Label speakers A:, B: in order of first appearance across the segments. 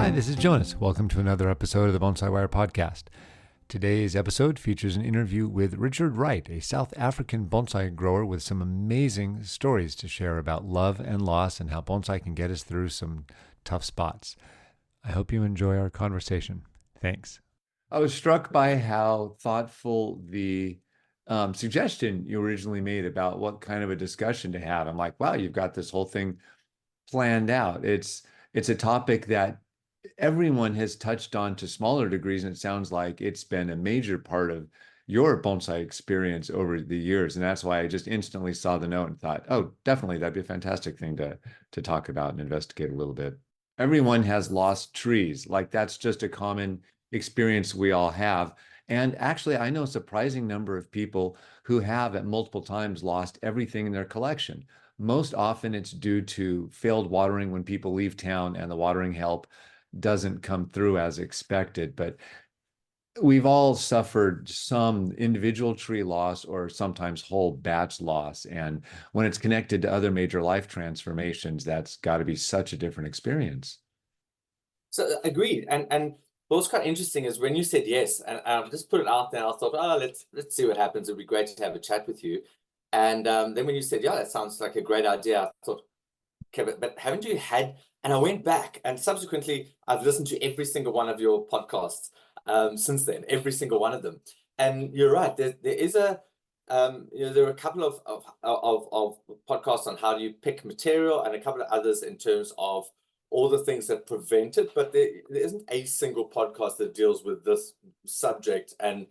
A: Hi, this is Jonas. Welcome to another episode of the Bonsai Wire podcast. Today's episode features an interview with Richard Wright, a South African bonsai grower with some amazing stories to share about love and loss and how bonsai can get us through some tough spots. I hope you enjoy our conversation. Thanks. I was struck by how thoughtful the suggestion you originally made about what kind of a discussion to have. I'm like, wow, you've got this whole thing planned out. It's a topic that everyone has touched on to smaller degrees, and it sounds like it's been a major part of your bonsai experience over the years. And that's why I just instantly saw the note and thought, oh, definitely, that'd be a fantastic thing to talk about and investigate a little bit. Everyone has lost trees. Like that's just a common experience we all have. And actually, I know a surprising number of people who have at multiple times lost everything in their collection. Most often it's due to failed watering when people leave town and the watering help doesn't come through as expected. But we've all suffered some individual tree loss or sometimes whole batch loss. And when it's connected to other major life transformations, that's got to be such a different experience.
B: So agreed. And what's quite interesting is when you said yes, and I just put it out there, I thought, oh, let's see what happens. It'd be great to have a chat with you. And then when you said, yeah, that sounds like a great idea, I thought, okay, but haven't you had, and I went back and subsequently I've listened to every single one of your podcasts since then, every single one of them. And you're right, there is there are a couple of podcasts on how do you pick material and a couple of others in terms of all the things that prevent it, but there isn't a single podcast that deals with this subject and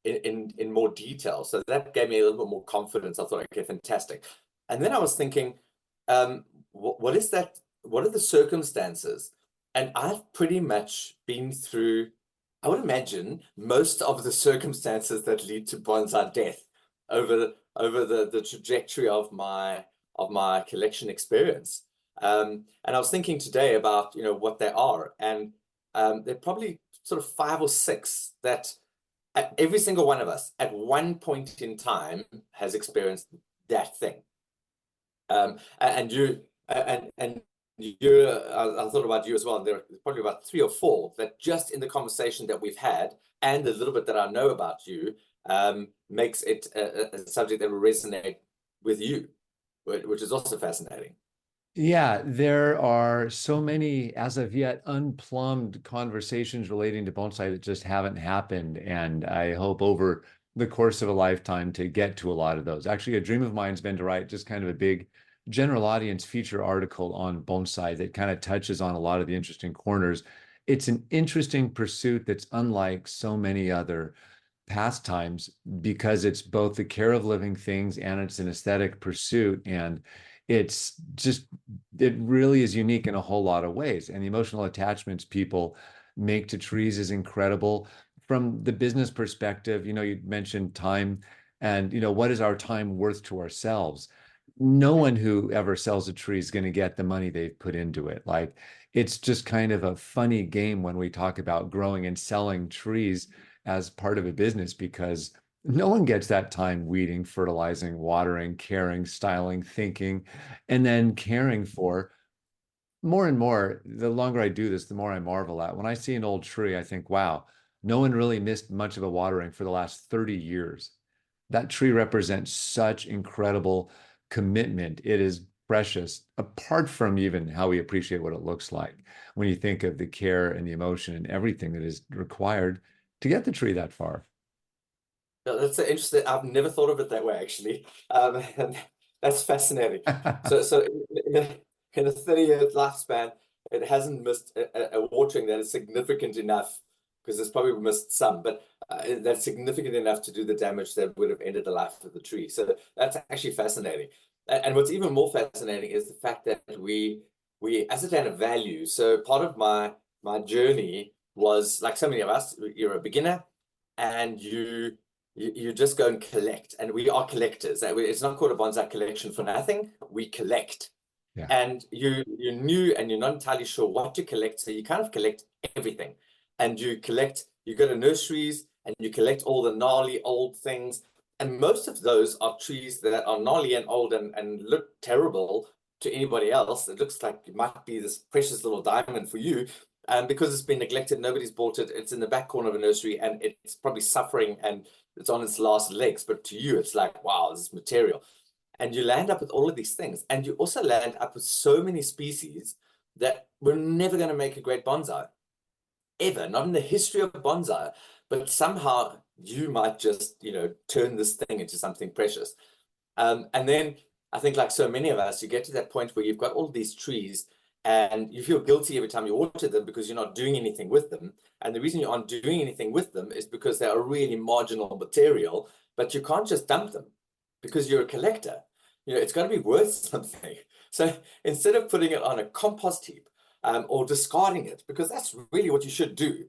B: in more detail. So that gave me a little bit more confidence. I thought, okay, fantastic. And then I was thinking, what is that? What are the circumstances? And I've pretty much been through, I would imagine, most of the circumstances that lead to bonsai death over the trajectory of my collection experience. And I was thinking today about what they are, and they're probably sort of 5 or 6 that every single one of us at one point in time has experienced that thing. And you I thought about you as well. And there are probably about 3 or 4 that just in the conversation that we've had and the little bit that I know about you makes it a subject that will resonate with you, which is also fascinating.
A: Yeah, there are so many as of yet unplumbed conversations relating to bonsai that just haven't happened. And I hope over the course of a lifetime to get to a lot of those. Actually, a dream of mine's been to write just kind of a big general audience feature article on bonsai that kind of touches on a lot of the interesting corners. It's an interesting pursuit that's unlike so many other pastimes because it's both the care of living things and it's an aesthetic pursuit. And it's just, it really is unique in a whole lot of ways. And the emotional attachments people make to trees is incredible. From the business perspective, you mentioned time and, what is our time worth to ourselves? No one who ever sells a tree is going to get the money they've put into it. Like, it's just kind of a funny game when we talk about growing and selling trees as part of a business because no one gets that time weeding, fertilizing, watering, caring, styling, thinking, and then caring for. More and more, the longer I do this, the more I marvel at. When I see an old tree, I think, wow, no one really missed much of a watering for the last 30 years. That tree represents such incredible commitment. It is precious, apart from even how we appreciate what it looks like. When you think of the care and the emotion and everything that is required to get the tree that far.
B: That's interesting. I've never thought of it that way, actually. And that's fascinating. So in a 30-year lifespan, it hasn't missed a watering that is significant enough, because it's probably missed some, but that's significant enough to do the damage that would have ended the life of the tree. So that's actually fascinating. And what's even more fascinating is the fact that we ascertain a value. So part of my journey was, like so many of us, you're a beginner and you just go and collect, and we are collectors. It's not called a bonsai collection for nothing. We collect.
A: Yeah.
B: And you're new and you're not entirely sure what to collect, so you kind of collect everything. And you go to nurseries and you collect all the gnarly old things. And most of those are trees that are gnarly and old and look terrible to anybody else. It looks like it might be this precious little diamond for you. Because it's been neglected, nobody's bought it. It's in the back corner of a nursery and it's probably suffering and it's on its last legs. But to you, it's like, wow, this is material. And you land up with all of these things. And you also land up with so many species that we're never going to make a great bonsai, ever, not in the history of bonsai. But somehow you might just, turn this thing into something precious. And then I think, like so many of us, you get to that point where you've got all these trees and you feel guilty every time you water them because you're not doing anything with them. And the reason you aren't doing anything with them is because they are really marginal material, but you can't just dump them because you're a collector. It's got to be worth something. So instead of putting it on a compost heap or discarding it, because that's really what you should do,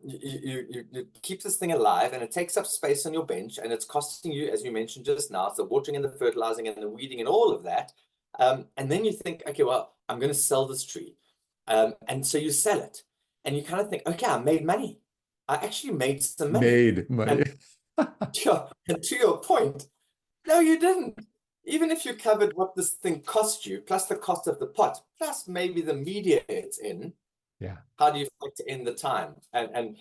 B: you keep this thing alive and it takes up space on your bench and it's costing you, as you mentioned just now, it's the watering and the fertilizing and the weeding and all of that. And then you think, okay, well, I'm going to sell this tree. And so you sell it and you kind of think, okay, I made money. I actually made some money.
A: Made money.
B: And to your point, no, you didn't. Even if you covered what this thing cost you, plus the cost of the pot, plus maybe the media it's in,
A: Yeah.
B: how do you factor in the time? And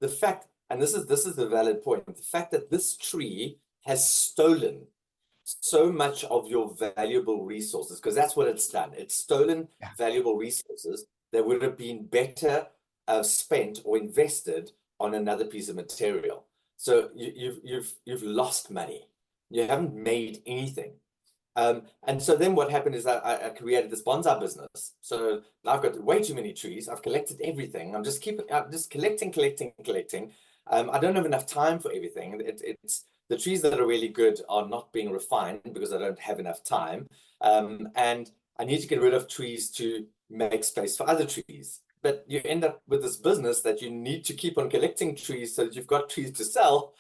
B: the fact, and this is the valid point, the fact that this tree has stolen so much of your valuable resources, because that's what it's done. It's stolen valuable resources that would have been better spent or invested on another piece of material. So you've lost money. You haven't made anything. And so then what happened is that I created this bonsai business. So now I've got way too many trees. I've collected everything. I'm just collecting. I don't have enough time for everything. It's the trees that are really good are not being refined because I don't have enough time. And I need to get rid of trees to make space for other trees. But you end up with this business that you need to keep on collecting trees so that you've got trees to sell.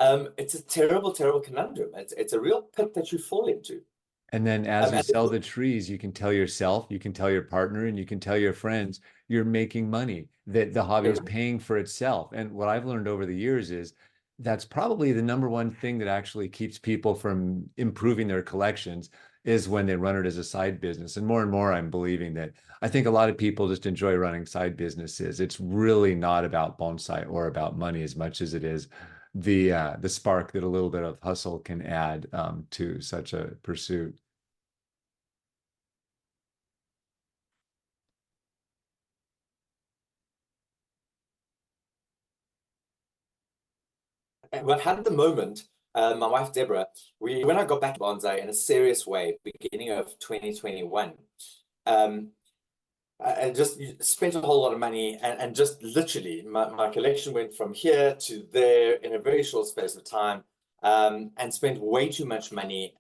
B: It's a terrible, terrible conundrum. It's a real pit that you fall into.
A: And then as you sell the trees, you can tell yourself, you can tell your partner, and you can tell your friends you're making money, that the hobby is paying for itself. And what I've learned over the years is that's probably the number one thing that actually keeps people from improving their collections is when they run it as a side business. And more I'm believing that I think a lot of people just enjoy running side businesses. It's really not about bonsai or about money as much as it is the spark that a little bit of hustle can add to such a pursuit.
B: Well, had the moment, my wife Deborah, when I got back to bonsai in a serious way, beginning of 2021, I just spent a whole lot of money and just literally my collection went from here to there in a very short space of time, and spent way too much money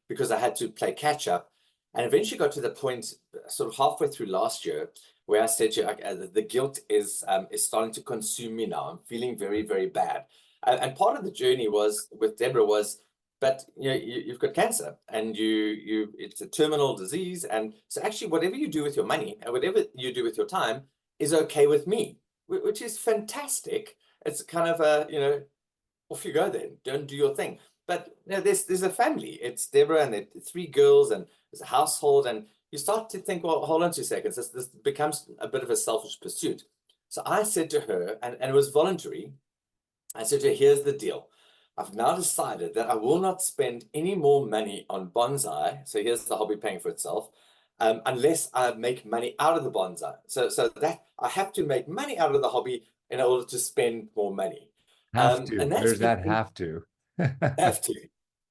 B: because I had to play catch up, and eventually got to the point sort of halfway through last year where I said to you, the guilt is starting to consume me now. I'm feeling very, very bad. And part of the journey was with Deborah was, but you've got cancer and it's a terminal disease. And so actually whatever you do with your money and whatever you do with your time is okay with me, which is fantastic. It's kind of off you go then, don't do your thing. But there's a family. It's Deborah and the three girls and there's a household, and you start to think, well, hold on 2 seconds. This becomes a bit of a selfish pursuit. So I said to her, and it was voluntary, I said to her, here's the deal. I've now decided that I will not spend any more money on bonsai. So here's the hobby paying for itself, unless I make money out of the bonsai. So that I have to make money out of the hobby in order to spend more money.
A: Have to.
B: And that's
A: There's that have to.
B: have to.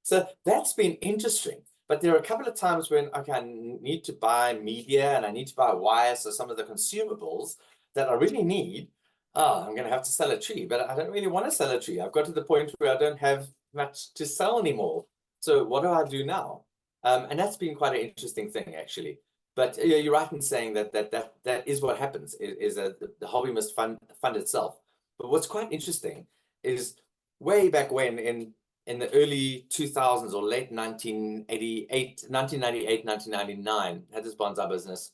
B: So that's been interesting. But there are a couple of times when I need to buy media and I need to buy wires, so some of the consumables that I really need. I'm going to have to sell a tree, but I don't really want to sell a tree. I've got to the point where I don't have much to sell anymore. So what do I do now? And that's been quite an interesting thing, actually. But you're right in saying that is what happens, is that the hobby must fund itself. But what's quite interesting is way back when in the early 2000s or late 1998, 1999, had this bonsai business.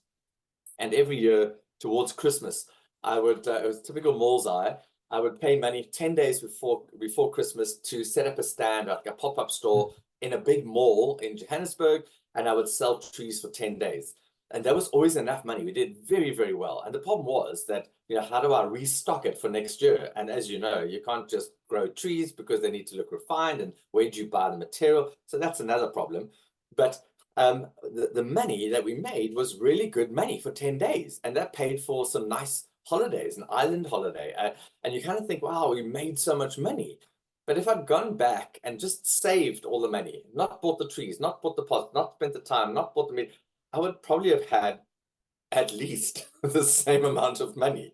B: And every year towards Christmas, I would, it was typical Bonsai, I would pay money 10 days before Christmas to set up a stand, like a pop-up store in a big mall in Johannesburg. and I would sell trees for 10 days. And that was always enough money. We did very, very well. And the problem was that, how do I restock it for next year? And as you know, you can't just grow trees because they need to look refined. And where do you buy the material? So that's another problem. But the money that we made was really good money for 10 days. And that paid for some nice holidays, an island holiday. And you kind of think, wow, we made so much money. But if I'd gone back and just saved all the money, not bought the trees, not bought the pots, not spent the time, not bought the meat, I would probably have had at least the same amount of money.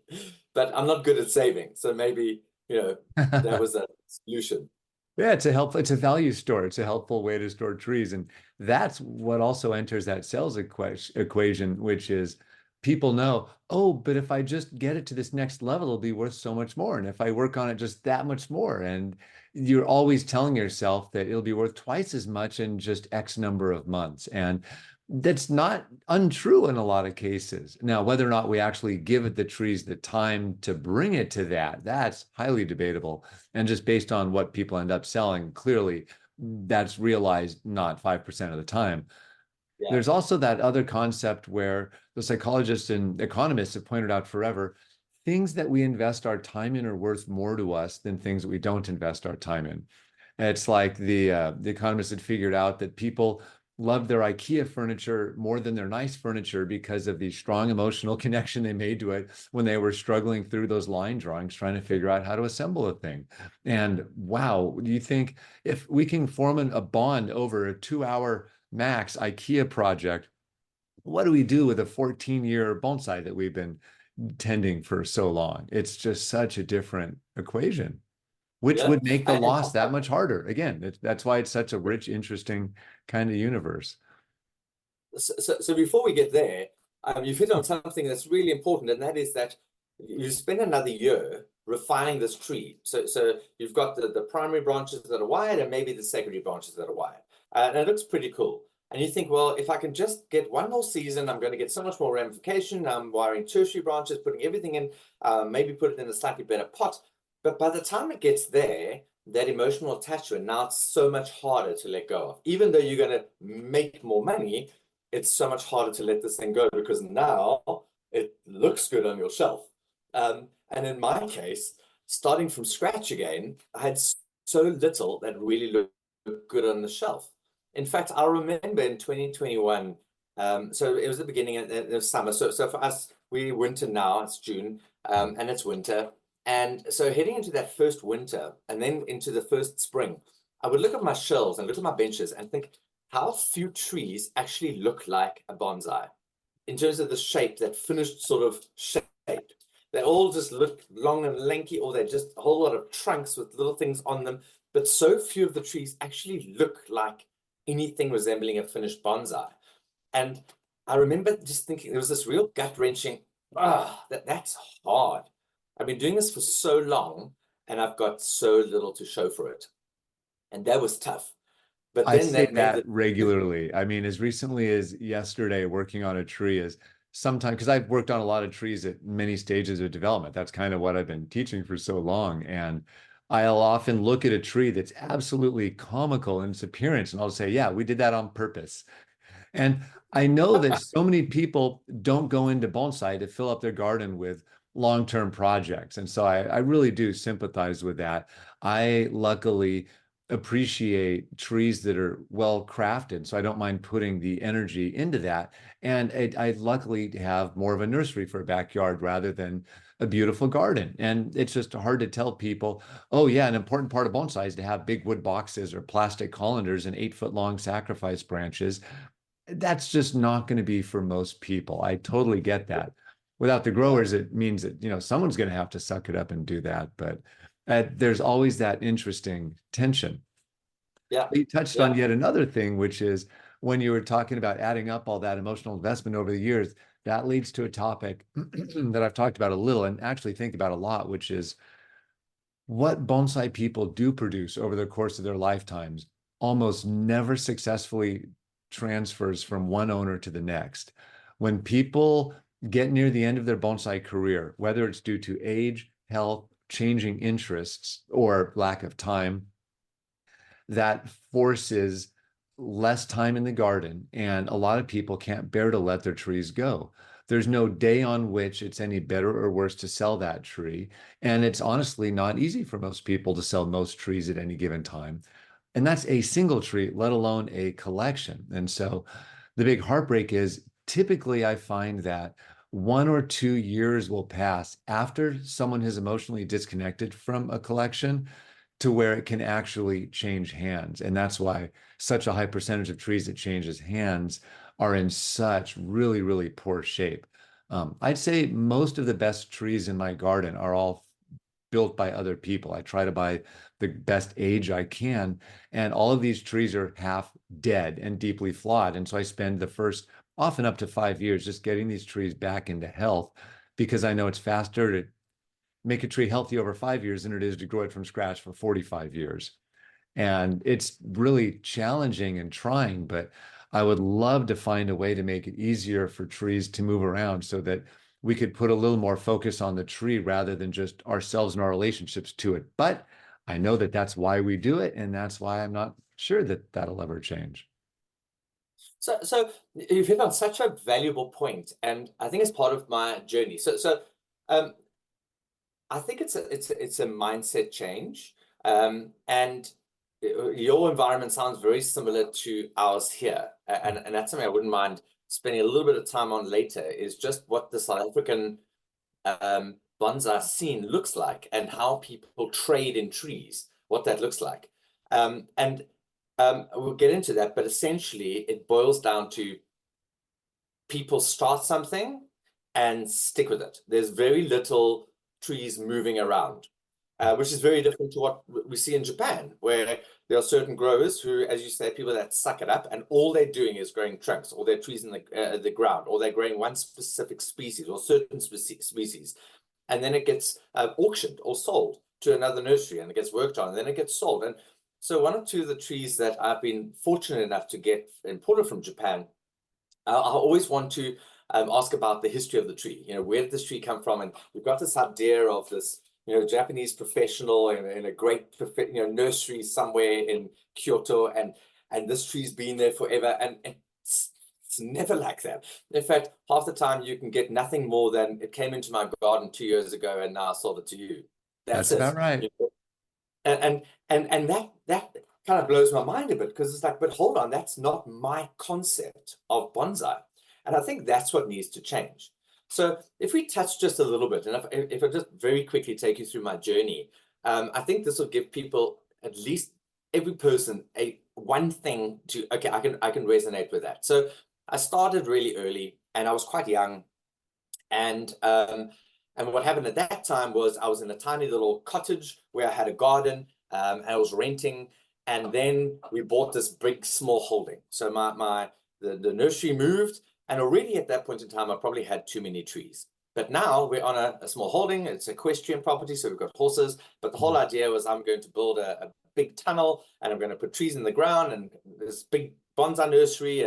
B: But I'm not good at saving. So maybe, that was a solution.
A: Yeah, it's a value store. It's a helpful way to store trees. And that's what also enters that sales equation, which is people know, oh, but if I just get it to this next level, it'll be worth so much more. And if I work on it just that much more, and you're always telling yourself that it'll be worth twice as much in just X number of months. And that's not untrue in a lot of cases. Now, whether or not we actually give the trees the time to bring it to that, that's highly debatable. And just based on what people end up selling, clearly that's realized not 5% of the time.
B: Yeah.
A: There's also that other concept where the psychologists and economists have pointed out forever, things that we invest our time in are worth more to us than things that we don't invest our time in. And it's like the economists had figured out that people loved their IKEA furniture more than their nice furniture because of the strong emotional connection they made to it when they were struggling through those line drawings, trying to figure out how to assemble a thing. And wow, do you think if we can form a bond over a 2-hour max IKEA project, what do we do with a 14-year bonsai that we've been tending for so long? It's just such a different equation, which
B: Yeah.
A: would make the loss that much harder. Again, that's why it's such a rich, interesting kind of universe.
B: So before we get there, you've hit on something that's really important, and that is that you spend another year refining this tree. So you've got the primary branches that are wired and maybe the secondary branches that are wired. And it looks pretty cool. And you think, well, if I can just get one more season, I'm going to get so much more ramification. I'm wiring tertiary branches, putting everything in, maybe put it in a slightly better pot. But by the time it gets there, that emotional attachment, now it's so much harder to let go of. Even though you're going to make more money, it's so much harder to let this thing go because now it looks good on your shelf. And in my case, starting from scratch again, I had so little that really looked good on the shelf. In fact, I remember in 2021, so it was the beginning of the summer. So for us, we winter now, it's June, and it's winter. And so heading into that first winter and then into the first spring, I would look at my shelves and look at my benches and think, how few trees actually look like a bonsai in terms of the shape, that finished sort of shape. They all just look long and lanky, or they're just a whole lot of trunks with little things on them. But so few of the trees actually look like anything resembling a finished bonsai. And I remember just thinking there was this real gut-wrenching, that's hard. I've been doing this for so long and I've got so little to show for it. And that was tough. But
A: I
B: then
A: say
B: that made
A: that
B: the
A: regularly. I mean, as recently as yesterday, working on a tree is sometimes because I've worked on a lot of trees at many stages of development. That's kind of what I've been teaching for so long. And I'll often look at a tree that's absolutely comical in its appearance, and I'll say, yeah, we did that on purpose. And I know that so many people don't go into bonsai to fill up their garden with long-term projects. And so I really do sympathize with that. I luckily appreciate trees that are well crafted, so I don't mind putting the energy into that. And I luckily have more of a nursery for a backyard rather than a beautiful garden. And it's just hard to tell people, oh yeah, an important part of bonsai is to have big wood boxes or plastic colanders and 8-foot long sacrifice branches. That's just not going to be for most people. I totally get that. Without the
B: yeah,
A: growers, it means that, someone's going to have to suck it up and do that. But there's always that interesting tension.
B: yeah,
A: You touched on
B: yeah.
A: yet another thing, which is when you were talking about adding up all that emotional investment over the years, that leads to a topic that I've talked about a little and actually think about a lot, which is what bonsai people do produce over the course of their lifetimes almost never successfully transfers from one owner to the next. When people get near the end of their bonsai career, whether it's due to age, health, changing interests, or lack of time, that forces less time in the garden, and a lot of people can't bear to let their trees go. There's no day on which it's any better or worse to sell that tree. And it's honestly not easy for most people to sell most trees at any given time. And that's a single tree, let alone a collection. And so the big heartbreak is typically I find that 1 or 2 years will pass after someone has emotionally disconnected from a collection to where it can actually change hands. And that's why such a high percentage of trees that changes hands are in such really, really poor shape. I'd say most of the best trees in my garden are all built by other people. I try to buy the best age I can, and all of these trees are half dead and deeply flawed. And so I spend the first often up to 5 years just getting these trees back into health because I know it's faster to make a tree healthy over 5 years than it is to grow it from scratch for 45 years. And it's really challenging and trying, but I would love to find a way to make it easier for trees to move around so that we could put a little more focus on the tree rather than just ourselves and our relationships to it. But I know that that's why we do it, and that's why I'm not sure that that'll ever change.
B: So you've hit on such a valuable point, and I think it's part of my journey. Um, I think it's a mindset change, and your environment sounds very similar to ours here, and that's something I wouldn't mind spending a little bit of time on later. Is just what the South African bonsai scene looks like and how people trade in trees, what that looks like, and we'll get into that. But essentially, it boils down to people start something and stick with it. There's very little trees moving around, which is very different to what we see in Japan, where there are certain growers who, as you say, people that suck it up, and all they're doing is growing trunks, or they're trees in the ground, or they're growing one specific species or certain species, and then it gets auctioned or sold to another nursery, and it gets worked on, and then it gets sold. And so one or two of the trees that I've been fortunate enough to get imported from Japan, I always want to ask about the history of the tree. Where did this tree come from? And we've got this idea of this, Japanese professional in a great, nursery somewhere in Kyoto, and this tree's been there forever, and it's never like that. In fact, half the time you can get nothing more than it came into my garden 2 years ago, and now I sold it to you. That's
A: That's
B: it.
A: about right.
B: And that kind of blows my mind a bit, because it's like, but hold on, that's not my concept of bonsai. And I think that's what needs to change. So if we touch just a little bit, and if I just very quickly take you through my journey, I think this will give people, at least every person, one thing to, okay, I can resonate with that. So I started really early, and I was quite young, and what happened at that time was I was in a tiny little cottage where I had a garden, and I was renting. And then we bought this big small holding. So the nursery moved, and already at that point in time, I probably had too many trees. But now we're on a small holding. It's equestrian property, so we've got horses. But the whole idea was I'm going to build a big tunnel, and I'm going to put trees in the ground, and this big bonsai nursery,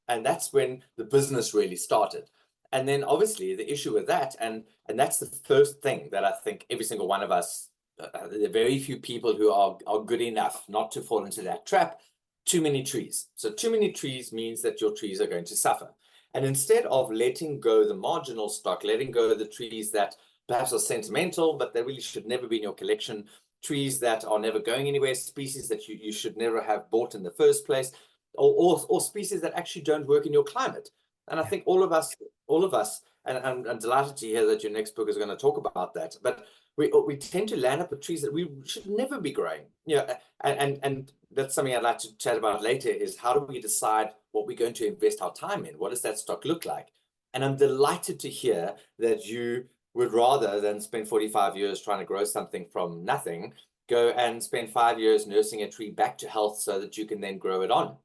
B: and that's when the business really started. And then obviously the issue with that, and that's the first thing that I think every single one of us, there are very few people who are good enough not to fall into that trap. Too many trees. So too many trees means that your trees are going to suffer. And instead of letting go the marginal stock, letting go of the trees that perhaps are sentimental, but they really should never be in your collection, trees that are never going anywhere, species that you should never have bought in the first place, or species that actually don't work in your climate. And I think all of us, and I'm delighted to hear that your next book is going to talk about that. But we tend to land up with trees that we should never be growing. And that's something I'd like to chat about later, is how do we decide what we're going to invest our time in? What does that stock look like? And I'm delighted to hear that you would, rather than spend 45 years trying to grow something from nothing, go and spend 5 years nursing a tree back to health so that you can then grow it on.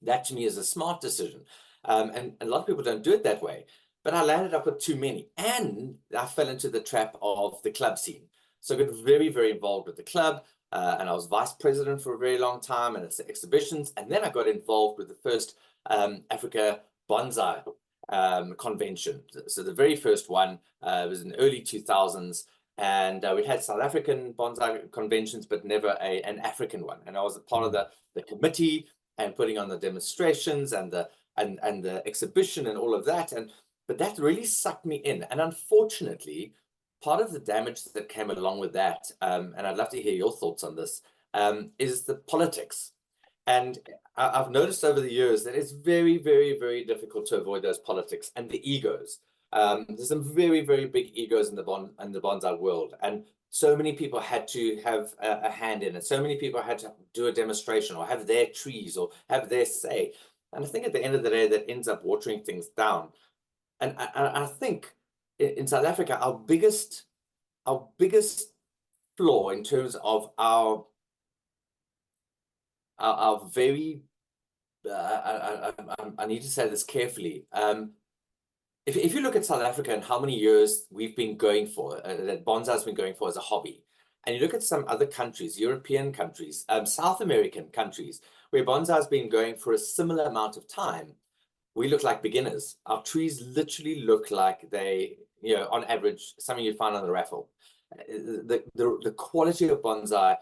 B: That to me is a smart decision. And a lot of people don't do it that way. But I landed up with too many, and I fell into the trap of the club scene. So I got very, very involved with the club, and I was vice president for a very long time, and it's the exhibitions. And then I got involved with the first Africa Bonsai convention. So the very first one was in the early 2000s, and we had South African bonsai conventions, but never an African one. And I was a part of the committee, and putting on the demonstrations and the exhibition and all of that. But that really sucked me in. And unfortunately, part of the damage that came along with that, and I'd love to hear your thoughts on this, is the politics. And I've noticed over the years that it's very, very, very difficult to avoid those politics and the egos. There's some very, very big egos in the bonsai world, and so many people had to have a hand in it. So many people had to do a demonstration or have their trees or have their say. And I think at the end of the day, that ends up watering things down. And I think in South Africa, our biggest flaw in terms of our very I need to say this carefully. If you look at South Africa and how many years we've been going for, that bonsai has been going for as a hobby, and you look at some other countries, European countries, South American countries, where bonsai has been going for a similar amount of time, we look like beginners. Our trees literally look like they, on average, something you'd find on the raffle. The quality of bonsai,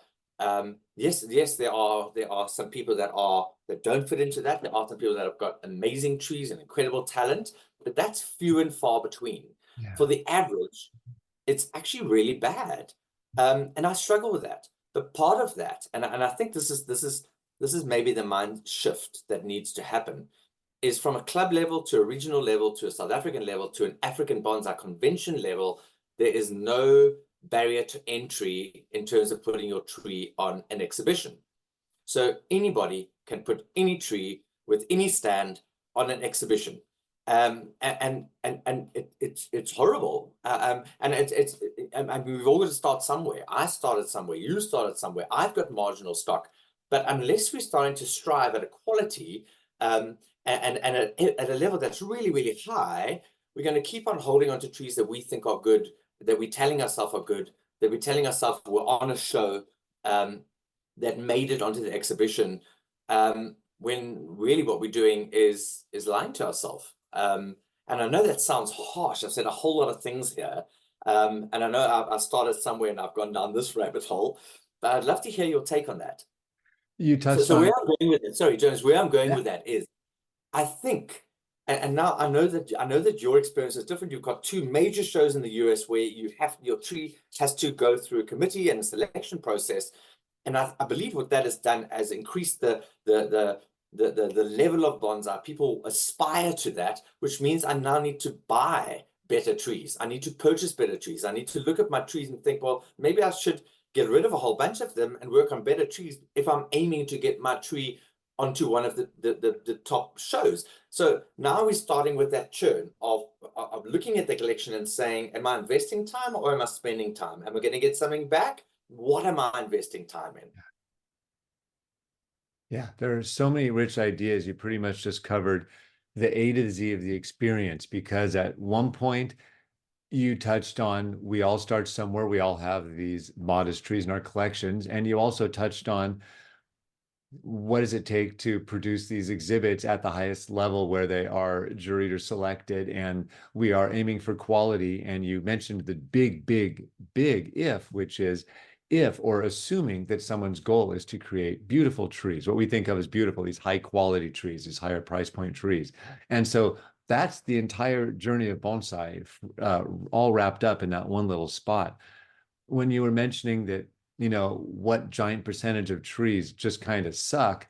B: yes, there are some people that don't fit into that. There are some people that have got amazing trees and incredible talent, but that's few and far between.
A: Yeah.
B: For the average, it's actually really bad. And I struggle with that. But part of that, and I think this is maybe the mind shift that needs to happen, is from a club level to a regional level to a South African level to an African bonsai convention level, there is no barrier to entry in terms of putting your tree on an exhibition. So anybody can put any tree with any stand on an exhibition. And it's horrible. And we've all got to start somewhere. I started somewhere. You started somewhere. I've got marginal stock. But unless we're starting to strive at a quality and at a level that's really, really high, we're going to keep on holding on to trees that we think are good, that we're telling ourselves are good, that we're telling ourselves we're on a show that made it onto the exhibition, when really what we're doing is lying to ourselves. And I know that sounds harsh. I've said a whole lot of things here. And I know I started somewhere and I've gone down this rabbit hole, but I'd love to hear your take on that.
A: You touched
B: So
A: on,
B: where I'm going with it, sorry, Jonas, where I'm going
A: yeah.
B: with that is, I think, and now I know that your experience is different. You've got two major shows in the US where your tree has to go through a committee and a selection process. And I believe what that has done has increased the level of bonsai. People aspire to that, which means I now need to buy better trees. I need to purchase better trees. I need to look at my trees and think, well, maybe I should get rid of a whole bunch of them and work on better trees if I'm aiming to get my tree onto one of the top shows. So now we're starting with that churn of looking at the collection and saying, am I investing time or am I spending time? Am I going to get something back? What am I investing time in?
A: Yeah, there are so many rich ideas. You pretty much just covered the A to the Z of the experience, because at one point you touched on, we all start somewhere. We all have these modest trees in our collections. And you also touched on, what does it take to produce these exhibits at the highest level where they are juried or selected, and we are aiming for quality. And you mentioned the big, big, big if, which is if, or assuming that someone's goal is to create beautiful trees, what we think of as beautiful, these high quality trees, these higher price point trees. And so that's the entire journey of bonsai, all wrapped up in that one little spot. When you were mentioning that, what giant percentage of trees just kind of suck,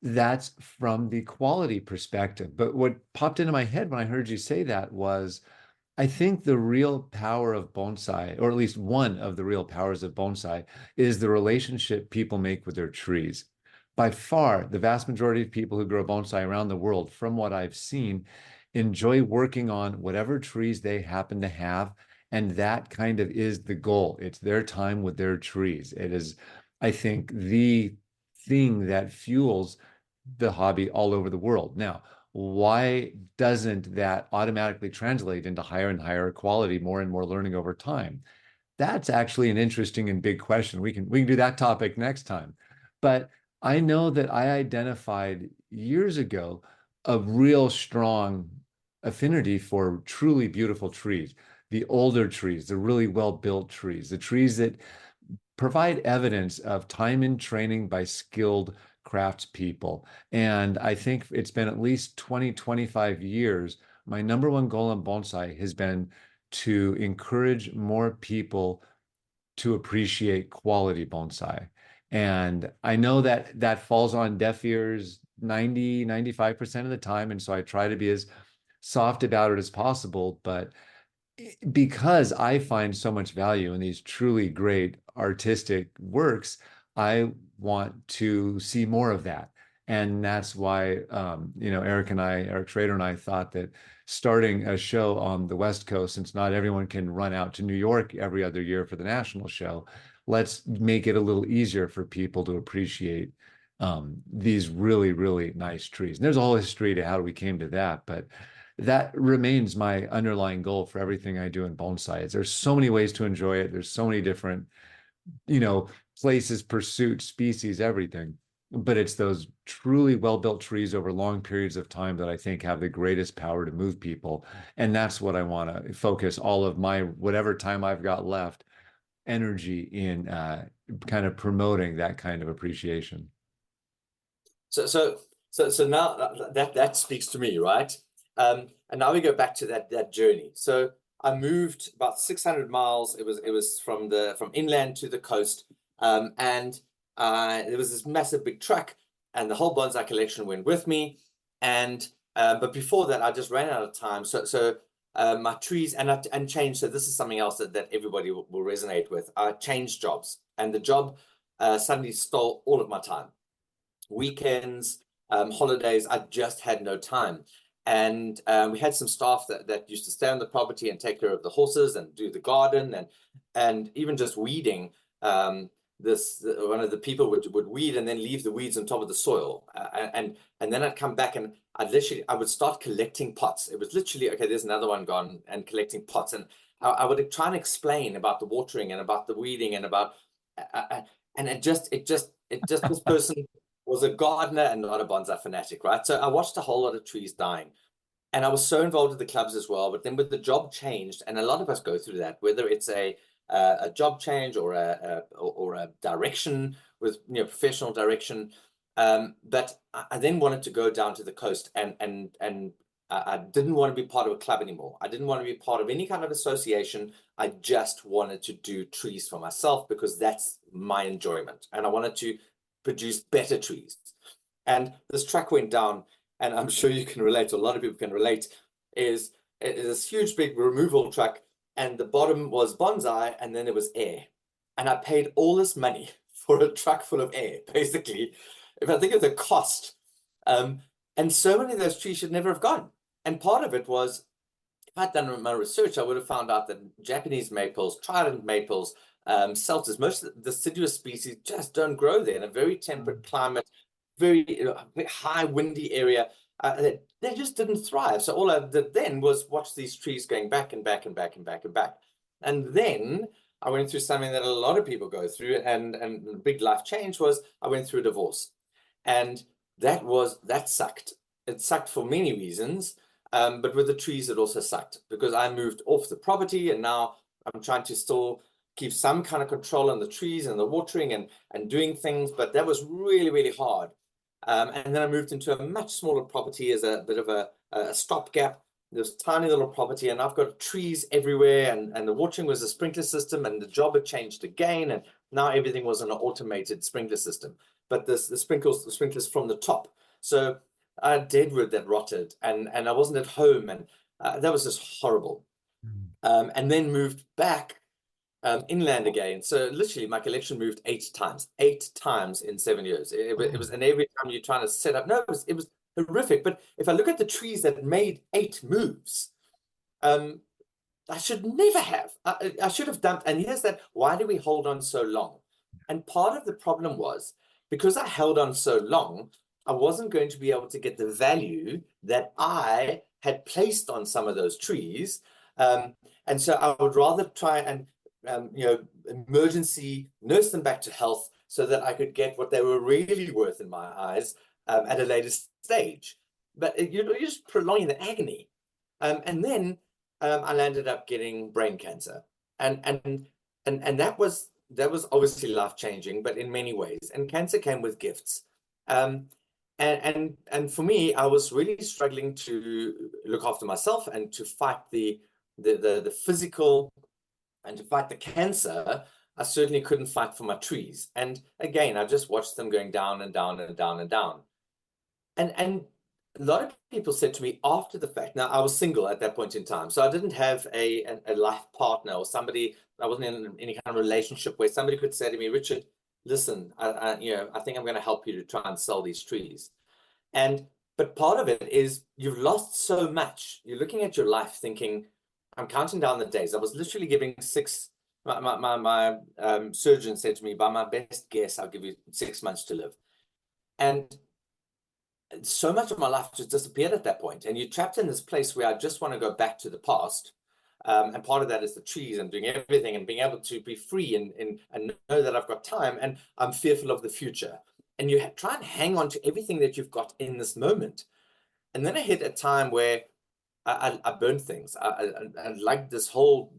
A: that's from the quality perspective. But what popped into my head when I heard you say that was, I think the real power of bonsai, or at least one of the real powers of bonsai, is the relationship people make with their trees. By far, the vast majority of people who grow bonsai around the world, from what I've seen, enjoy working on whatever trees they happen to have. And that kind of is the goal. It's their time with their trees. It is, I think, the thing that fuels the hobby all over the world. Now, why doesn't that automatically translate into higher and higher quality, more and more learning over time? That's actually an interesting and big question. We can do that topic next time. But I know that I identified years ago a real strong affinity for truly beautiful trees, the older trees, the really well-built trees, the trees that provide evidence of time and training by skilled craftspeople. And I think it's been at least 20, 25 years. My number one goal in bonsai has been to encourage more people to appreciate quality bonsai. And I know that that falls on deaf ears 90, 95% of the time. And so I try to be as soft about it as possible. But because I find so much value in these truly great artistic works, I want to see more of that. And that's why, Eric Schrader and I thought that starting a show on the West Coast, since not everyone can run out to New York every other year for the national show, let's make it a little easier for people to appreciate these really, really nice trees. And there's a whole history to how we came to that, but that remains my underlying goal for everything I do in bonsai. There's so many ways to enjoy it. There's so many different, places, pursuits, species, everything. But it's those truly well-built trees over long periods of time that I think have the greatest power to move people. And that's what I want to focus all of my, whatever time I've got left, energy in kind of promoting that kind of appreciation.
B: So now that speaks to me, right? And now we go back to that journey. So I moved about 600 miles. It was from inland to the coast, and there was this massive big truck, and the whole bonsai collection went with me. And but before that, I just ran out of time. So my trees and changed. So this is something else that everybody will resonate with. I changed jobs, and the job suddenly stole all of my time. Weekends, holidays, I just had no time. And we had some staff that used to stay on the property and take care of the horses and do the garden and even just weeding. One of the people would weed and then leave the weeds on top of the soil, and then I'd come back and I would start collecting pots. It was literally, okay, there's another one gone, and collecting pots, and I would try and explain about the watering and about the weeding and about and it just this person was a gardener and not a bonsai fanatic, right? So I watched a whole lot of trees dying. And I was so involved with the clubs as well. But then with the job changed, and a lot of us go through that, whether it's a job change or a direction with professional direction. But I then wanted to go down to the coast, and I didn't want to be part of a club anymore. I didn't want to be part of any kind of association. I just wanted to do trees for myself because that's my enjoyment, and I wanted to produce better trees. And this truck went down, and I'm sure you can relate, or a lot of people can relate, is this huge big removal truck, and the bottom was bonsai, and then there was air. And I paid all this money for a truck full of air, basically, if I think of the cost. And so many of those trees should never have gone. And part of it was, if I'd done my research, I would have found out that Japanese maples, trident maples, Celtas, most of the deciduous species just don't grow there in a very temperate climate, very high windy area. They just didn't thrive. So all I did then was watch these trees going back and back and back and back and back. And then I went through something that a lot of people go through, and the big life change was I went through a divorce. And that sucked. It sucked for many reasons. But with the trees, it also sucked because I moved off the property, and now I'm trying to still keep some kind of control on the trees and the watering and doing things, but that was really, really hard. And then I moved into a much smaller property as a bit of a stopgap. There's a tiny little property, and I've got trees everywhere, and the watering was a sprinkler system, and the job had changed again, and now everything was an automated sprinkler system. But the sprinklers from the top. So I had deadwood that rotted, and I wasn't at home, and that was just horrible. And then moved back inland again. So literally my collection moved 8 times in 7 years. It was, and every time you're trying to set up, no, it was horrific. But if I look at the trees that made 8 moves, I should never have. I should have dumped. And here's that. Why do we hold on so long? And part of the problem was because I held on so long, I wasn't going to be able to get the value that I had placed on some of those trees. And so I would rather try and emergency nurse them back to health so that I could get what they were really worth in my eyes at a later stage. But you're just prolonging the agony. And then I landed up getting brain cancer, and that was obviously life changing, but in many ways. And cancer came with gifts. And for me, I was really struggling to look after myself and to fight the physical and to fight the cancer. I certainly couldn't fight for my trees. And again, I just watched them going down and down and down and down. And a lot of people said to me after the fact, now I was single at that point in time, so I didn't have a life partner or somebody, I wasn't in any kind of relationship where somebody could say to me, Richard, listen, I think I'm going to help you to try and sell these trees. And but part of it is you've lost so much. You're looking at your life thinking, I'm counting down the days. I was literally giving six. My surgeon said to me, by my best guess, I'll give you 6 months to live. And so much of my life just disappeared at that point. And you're trapped in this place where I just want to go back to the past. And part of that is the trees and doing everything and being able to be free and know that I've got time, and I'm fearful of the future. And you try and hang on to everything that you've got in this moment. And then I hit a time where I burned things. I lugged this whole,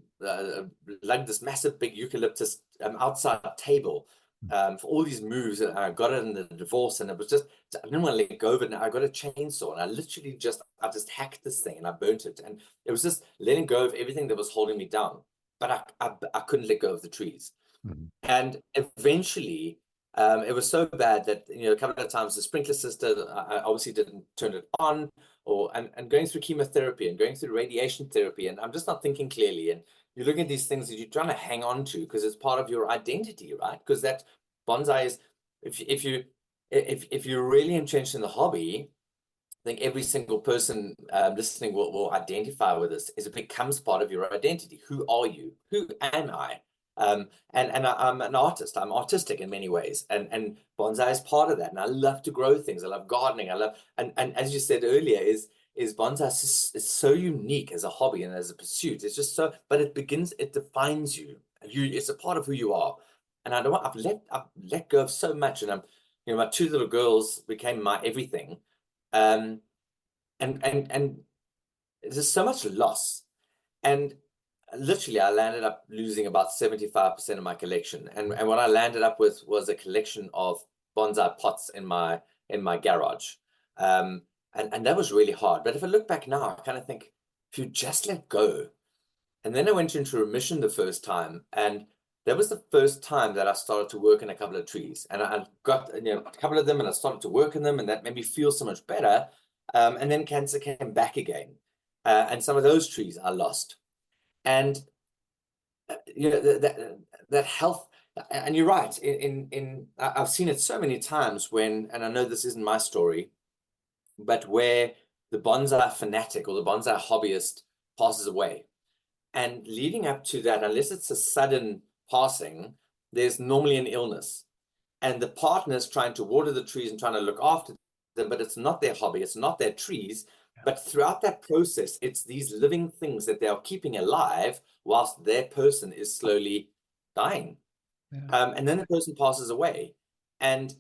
B: lugged this massive big eucalyptus outside table for all these moves. And I got it in the divorce, and it was just, I didn't want to let go of it. And I got a chainsaw, and I literally I just hacked this thing and I burnt it. And it was just letting go of everything that was holding me down. But I couldn't let go of the trees.
A: Mhm.
B: And eventually, it was so bad that, a couple of times the sprinkler system, I obviously didn't turn it on, and going through chemotherapy and going through radiation therapy, and I'm just not thinking clearly. And you're looking at these things that you're trying to hang on to because it's part of your identity, right? Because that bonsai is, if you're really entrenched in the hobby, I think every single person listening will identify with this, as it becomes part of your identity. Who are you? Who am I? I'm an artist. I'm artistic in many ways, and bonsai is part of that. And I love to grow things. I love gardening. I love, and as you said earlier, is bonsai is so unique as a hobby and as a pursuit. It's just so, but it defines you. It's a part of who you are. And I've let go of so much, and my two little girls became my everything. Um, and there's so much loss. And literally, I landed up losing about 75% of my collection. And what I landed up with was a collection of bonsai pots in my garage. And that was really hard. But if I look back now, I kind of think, if you just let go. And then I went into remission the first time, and that was the first time that I started to work in a couple of trees. And I got a couple of them, and I started to work in them, and that made me feel so much better. And then cancer came back again, and some of those trees I lost. And that health, and you're right. I've seen it so many times when, and I know this isn't my story, but where the bonsai fanatic or the bonsai hobbyist passes away. And leading up to that, unless it's a sudden passing, there's normally an illness. And the partner's trying to water the trees and trying to look after them, but it's not their hobby, it's not their trees. But throughout that process, it's these living things that they are keeping alive whilst their person is slowly dying.
A: Yeah.
B: And then the person passes away. And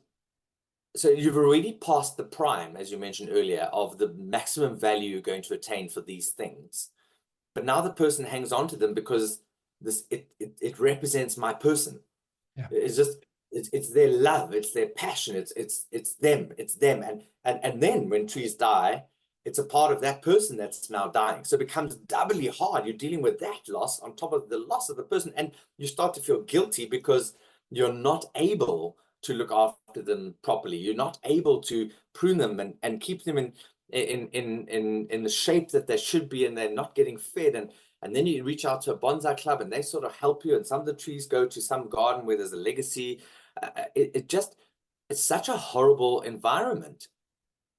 B: so you've already passed the prime, as you mentioned earlier, of the maximum value you're going to attain for these things. But now the person hangs on to them because it represents my person.
A: Yeah.
B: It's their love, it's their passion, it's them. And then when trees die, it's a part of that person that's now dying. So it becomes doubly hard. You're dealing with that loss on top of the loss of the person, and you start to feel guilty because you're not able to look after them properly. You're not able to prune them and keep them in the shape that they should be, and they're not getting fed. And then you reach out to a bonsai club, and they sort of help you. And some of the trees go to some garden where there's a legacy. It's such a horrible environment.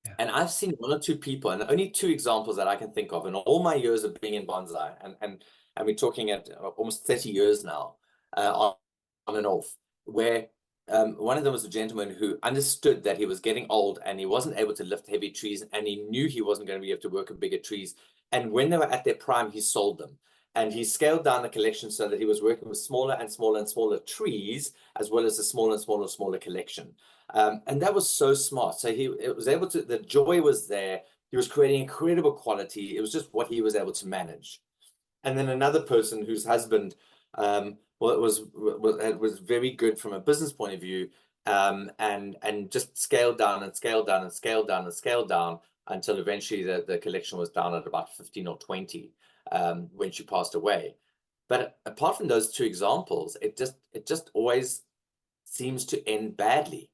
A: Yeah.
B: And I've seen one or two people, and only two examples that I can think of in all my years of being in bonsai, and we're talking at almost 30 years now, on and off, where one of them was a gentleman who understood that he was getting old and he wasn't able to lift heavy trees, and he knew he wasn't going to be able to work with bigger trees. And when they were at their prime, he sold them. And he scaled down the collection so that he was working with smaller and smaller and smaller trees, as well as a smaller and smaller collection. And that was so smart. So it was able to, the joy was there. He was creating incredible quality. It was just what he was able to manage. And then another person whose husband, was very good from a business point of view, and just scaled down and scaled down and scaled down and scaled down until eventually the collection was down at about 15 or 20 when she passed away. But apart from those two examples, it just always seems to end badly.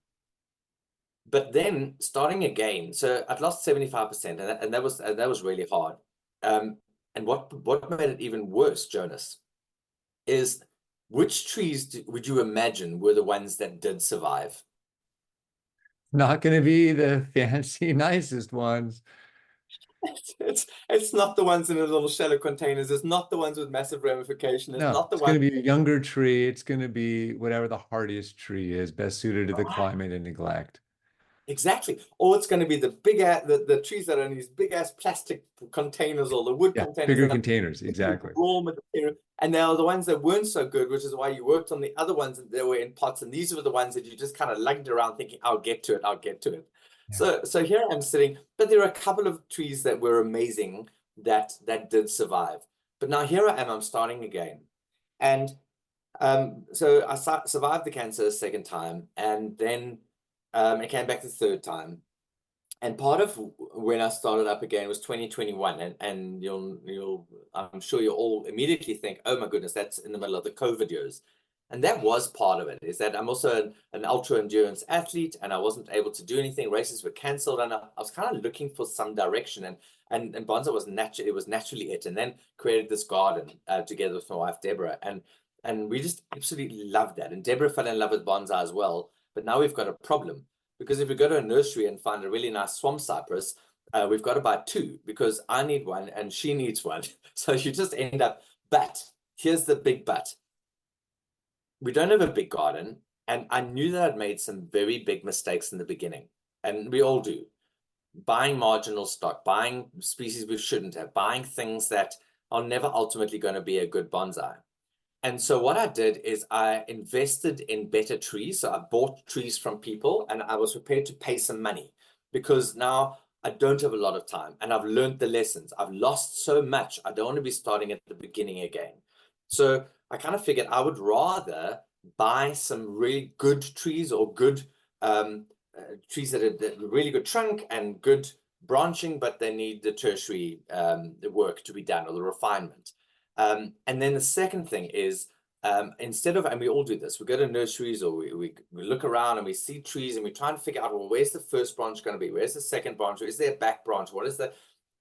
B: But then starting again, so I'd lost 75%, and that was really hard. And what made it even worse, Jonas, is which trees would you imagine were the ones that did survive?
A: Not going to be the fancy, nicest ones.
B: It's not the ones in the little shallow containers. It's not the ones with massive ramification. It's
A: No,
B: not the
A: it's going
B: one.
A: to be a younger tree. It's going to be whatever the hardiest tree is, best suited to the
B: Right.
A: climate and neglect.
B: Exactly. Or it's going to be the the trees that are in these big ass plastic containers or the wood
A: Yeah,
B: containers
A: bigger
B: that are
A: containers, exactly.
B: raw material. And now the ones that weren't so good, which is why you worked on the other ones that were in pots. And these were the ones that you just kind of lugged around thinking, I'll get to it, I'll get to it.
A: Yeah.
B: So here I'm sitting, but there are a couple of trees that were amazing that did survive. But now here I am, I'm starting again. And so I survived the cancer a second time, and then it came back the third time. And part of when I started up again was 2021, and I'm sure you'll all immediately think, oh my goodness, that's in the middle of the COVID years. And that was part of it, is that I'm also an ultra endurance athlete, and I wasn't able to do anything. Races were canceled, and I was kind of looking for some direction, and Bonsai was naturally it. And then created this garden together with my wife Deborah, and we just absolutely loved that. And Deborah fell in love with bonsai as well. But now we've got a problem, because if we go to a nursery and find a really nice swamp cypress, we've got to buy two, because I need one and she needs one. So you just end up, but here's the big but. We don't have a big garden, and I knew that I'd made some very big mistakes in the beginning, and we all do. Buying marginal stock, buying species we shouldn't have, buying things that are never ultimately going to be a good bonsai. And so what I did is I invested in better trees. So I bought trees from people, and I was prepared to pay some money, because now I don't have a lot of time and I've learned the lessons. I've lost so much. I don't want to be starting at the beginning again. So I kind of figured I would rather buy some really good trees, or good trees that are really good trunk and good branching, but they need the tertiary work to be done, or the refinement. And then the second thing is, instead of, and we all do this, we go to nurseries, or we look around and we see trees, and we try and figure out, well, where's the first branch going to be? Where's the second branch? Is there a back branch? What is the,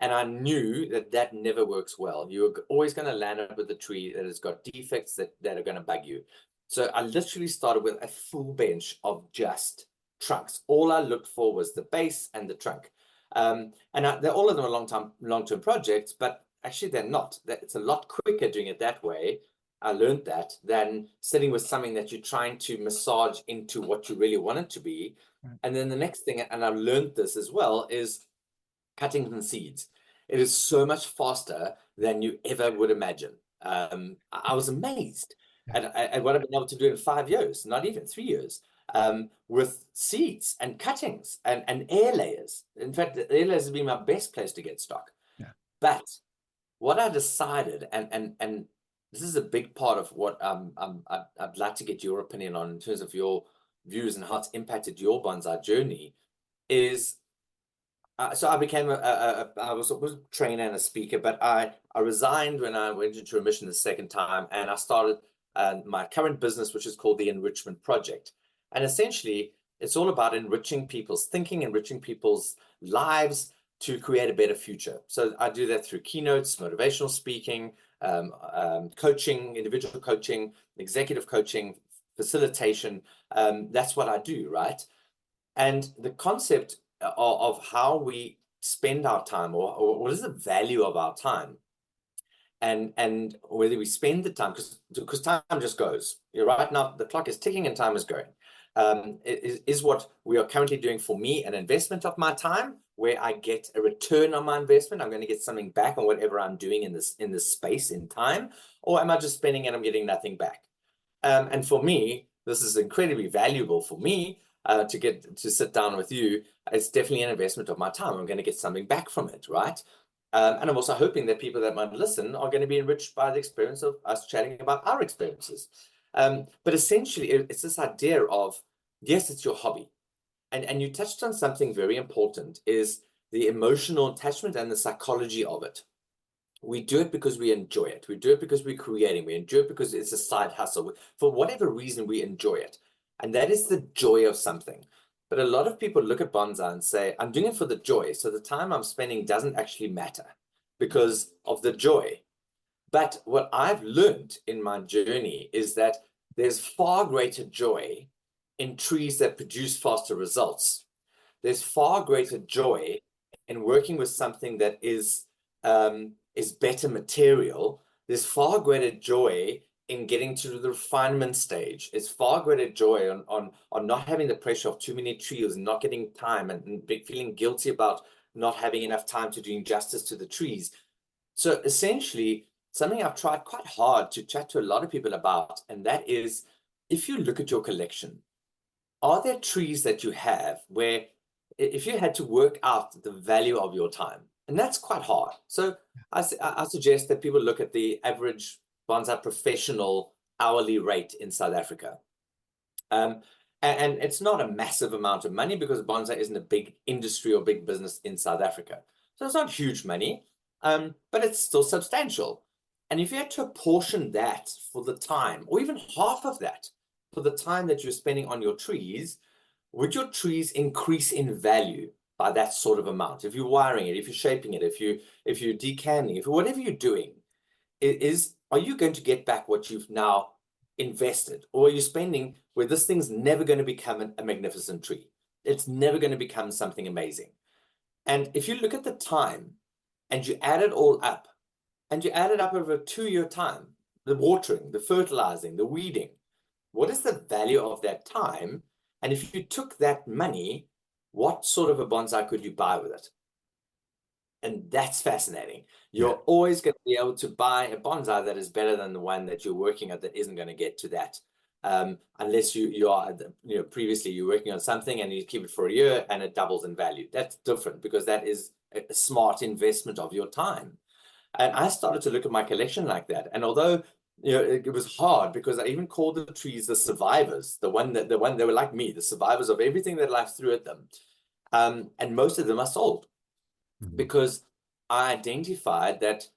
B: and I knew that never works well. You're always going to land up with a tree that has got defects that are going to bug you. So I literally started with a full bench of just trunks. All I looked for was the base and the trunk. And they're all of them are long-term projects, but actually they're not. It's a lot quicker doing it that way. I learned that, than sitting with something that you're trying to massage into what you really want it to be.
A: Right.
B: And then the next thing, and I've learned this as well, is cutting from seeds. It is so much faster than you ever would imagine. I was amazed
A: Yeah.
B: at what I've been able to do in 5 years, not even 3 years, with seeds and cuttings and air layers. In fact, the air layers have been my best place to get stock.
A: Yeah.
B: But what I decided, and this is a big part of what I'd like to get your opinion on in terms of your views and how it's impacted your bonsai journey, is so I became I was a trainer and a speaker, but I resigned when I went into remission the second time, and I started my current business, which is called the Enrichment Project. And essentially, it's all about enriching people's thinking, enriching people's lives to create a better future. So I do that through keynotes, motivational speaking, coaching, individual coaching, executive coaching, facilitation. That's what I do, right? And the concept of how we spend our time, or what is the value of our time, and whether we spend the time, because time just goes. You're right, now the clock is ticking and time is going. Is what we are currently doing for me an investment of my time, where I get a return on my investment? I'm going to get something back on whatever I'm doing in this space in time, or am I just spending and I'm getting nothing back? And for me, this is incredibly valuable for me to get to sit down with you. It's definitely an investment of my time. I'm going to get something back from it, right? And I'm also hoping that people that might listen are going to be enriched by the experience of us chatting about our experiences. But essentially, it's this idea of yes, it's your hobby. And you touched on something very important is the emotional attachment and the psychology of it. We do it because we enjoy it. We do it because we're creating. We enjoy it because it's a side hustle. For whatever reason, we enjoy it. And that is the joy of something. But a lot of people look at bonsai and say, I'm doing it for the joy. So the time I'm spending doesn't actually matter because of the joy. But what I've learned in my journey is that there's far greater joy in trees that produce faster results. There's far greater joy in working with something that is better material. There's far greater joy in getting to the refinement stage. It's far greater joy on not having the pressure of too many trees and not getting time and feeling guilty about not having enough time to doing justice to the trees. So essentially, something I've tried quite hard to chat to a lot of people about, and that is if you look at your collection, are there trees that you have where if you had to work out the value of your time, and that's quite hard. So I suggest that people look at the average bonsai professional hourly rate in South Africa. Um, and it's not a massive amount of money because bonsai isn't a big industry or big business in South Africa. So it's not huge money, but it's still substantial. And if you had to apportion that for the time, or even half of that for the time that you're spending on your trees, would your trees increase in value by that sort of amount? If you're wiring it, if you're shaping it, if you're decanning, if whatever you're doing, are you going to get back what you've now invested, or are you spending where this thing's never going to become a magnificent tree? It's never going to become something amazing. And if you look at the time and you add it all up, and you add it up over a 2-year time, the watering, the fertilizing, the weeding, what is the value of that time? And if you took that money, what sort of a bonsai could you buy with it? And that's fascinating.
A: Yeah.
B: You're always going to be able to buy a bonsai that is better than the one that you're working at that isn't going to get to that. Unless you are, previously you're working on something and you keep it for a year and it doubles in value. That's different because that is a smart investment of your time. And I started to look at my collection like that. And although it was hard because I even called the trees the survivors, the one they were like me, the survivors of everything that life threw at them. And most of them are sold
A: Mhm.
B: because I identified that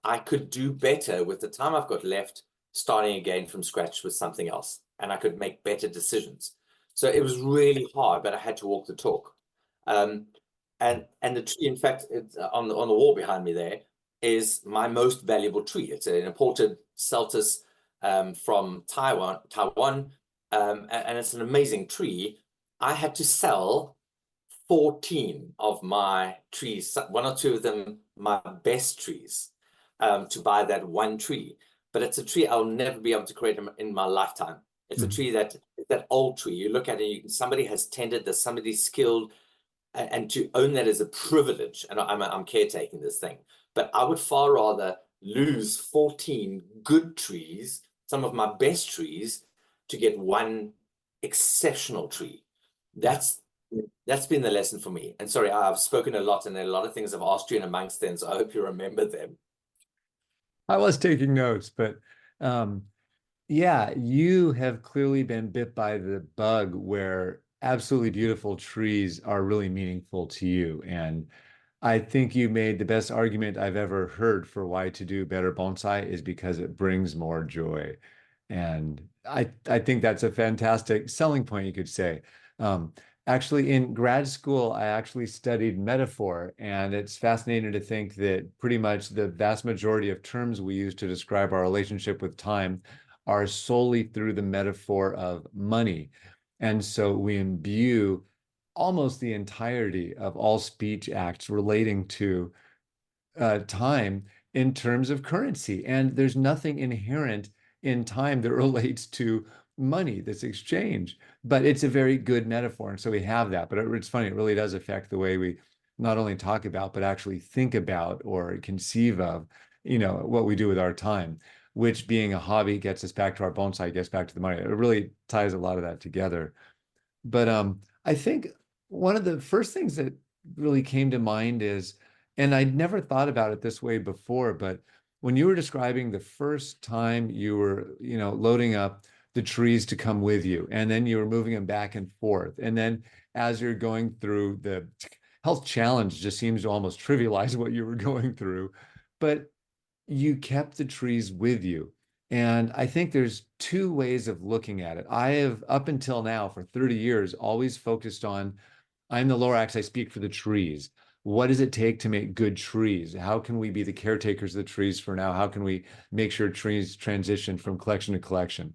B: I could do better with the time I've got left, starting again from scratch with something else, and I could make better decisions. So it was really hard, but I had to walk the talk. Um, and the tree, in fact, it's on the wall behind me there is my most valuable tree. It's an imported Celtis from Taiwan, and it's an amazing tree. I had to sell 14 of my trees, one or two of them my best trees, to buy that one tree. But it's a tree I'll never be able to create in my lifetime. It's a
A: Mhm.
B: tree that old tree. You look at it, somebody has tended this, somebody skilled, and to own that is a privilege. And I'm caretaking this thing. But I would far rather lose 14 good trees, some of my best trees, to get one exceptional tree.
A: Yeah.
B: That's been the lesson for me. And sorry, I've spoken a lot, and there are a lot of things I've asked you in amongst them, so I hope you remember them.
A: I was taking notes, but um, yeah, you have clearly been bit by the bug where absolutely beautiful trees are really meaningful to you. And I think you made the best argument I've ever heard for why to do better bonsai is because it brings more joy. And I think that's a fantastic selling point, you could say. Um, Actually, in grad school, I actually studied metaphor, and it's fascinating to think that pretty much the vast majority of terms we use to describe our relationship with time are solely through the metaphor of money. And so we imbue almost the entirety of all speech acts relating to time in terms of currency. And there's nothing inherent in time that relates to money that's exchanged, but it's a very good metaphor. And so we have that. But it's funny, it really does affect the way we not only talk about, but actually think about or conceive of, what we do with our time, which being a hobby gets us back to our bonsai, gets back to the money. It really ties a lot of that together. But I think one of the first things that really came to mind is, and I'd never thought about it this way before, but when you were describing the first time you were, loading up the trees to come with you. And then you were moving them back and forth. And then as you're going through the health challenge, just seems to almost trivialize what you were going through. But you kept the trees with you. And I think there's two ways of looking at it. I have, up until now, for 30 years, always focused on I'm the Lorax, I speak for the trees. What does it take to make good trees? How can we be the caretakers of the trees for now? How can we make sure trees transition from collection to collection?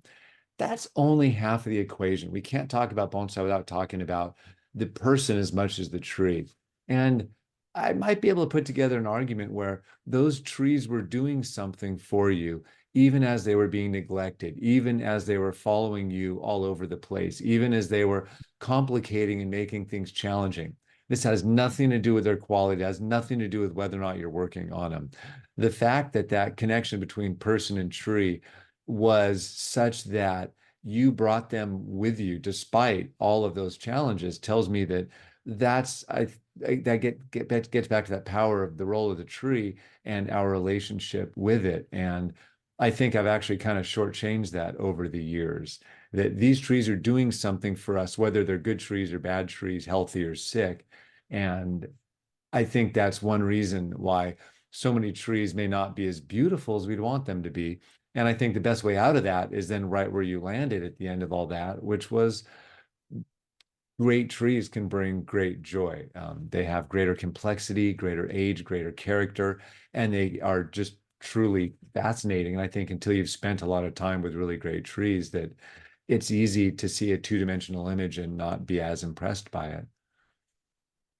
A: That's only half of the equation. We can't talk about bonsai without talking about the person as much as the tree. And I might be able to put together an argument where those trees were doing something for you, even as they were being neglected, even as they were following you all over the place, even as they were complicating and making things challenging. This has nothing to do with their quality. It has nothing to do with whether or not you're working on them. The fact that that connection between person and tree was such that you brought them with you despite all of those challenges tells me that that's that gets back to that power of the role of the tree and our relationship with it. And I think I've actually kind of shortchanged that over the years, that these trees are doing something for us, whether they're good trees or bad trees, healthy or sick. And I think that's one reason why so many trees may not be as beautiful as we'd want them to be. And I think the best way out of that is then right where you landed at the end of all that, which was great trees can bring great joy. They have greater complexity, greater age, greater character, and they are just truly fascinating. And I think until you've spent a lot of time with really great trees, that it's easy to see a two-dimensional image and not be as impressed by it.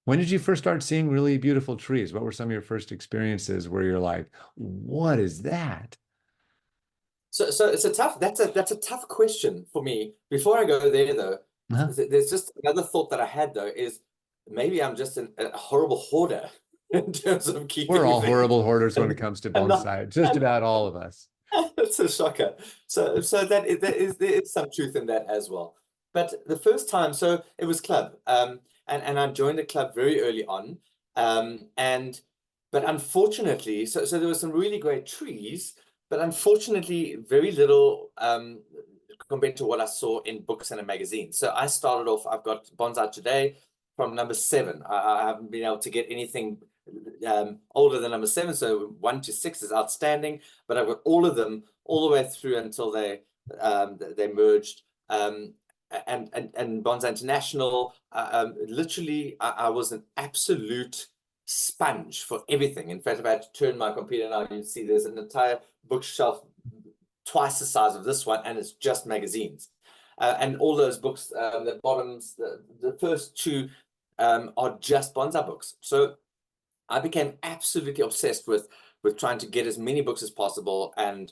A: When did you first start seeing really beautiful trees? What were some of your first experiences where you're like, what is that?
B: So it's a that's a tough question for me. Before I go there though,
A: Huh?
B: there's just another thought that I had though is maybe I'm just a horrible hoarder in terms of
A: We're
B: keeping
A: all
B: things
A: horrible hoarders when it
B: and,
A: comes to
B: and not
A: bonsai, just
B: and
A: about all of us.
B: it's a shocker. So that is there is some truth in that as well. But the first time, so it was club, and I joined the club very early on, and but unfortunately, so there were some really great trees, but unfortunately, very little compared to what I saw in books and in magazines. So I started off. I've got Bonsai Today from number 7. I haven't been able to get anything older than number 7, so 1 to 6 is outstanding. But I've got all of them all the way through until they merged. And Bonsai International, literally, I was an absolute sponge for everything. In fact, if I had to turn my computer now, you'd see there's an entire bookshelf twice the size of this one, and it's just magazines. And all those books, the bottoms, the first two are just bonsai books. So I became absolutely obsessed with trying to get as many books as possible, and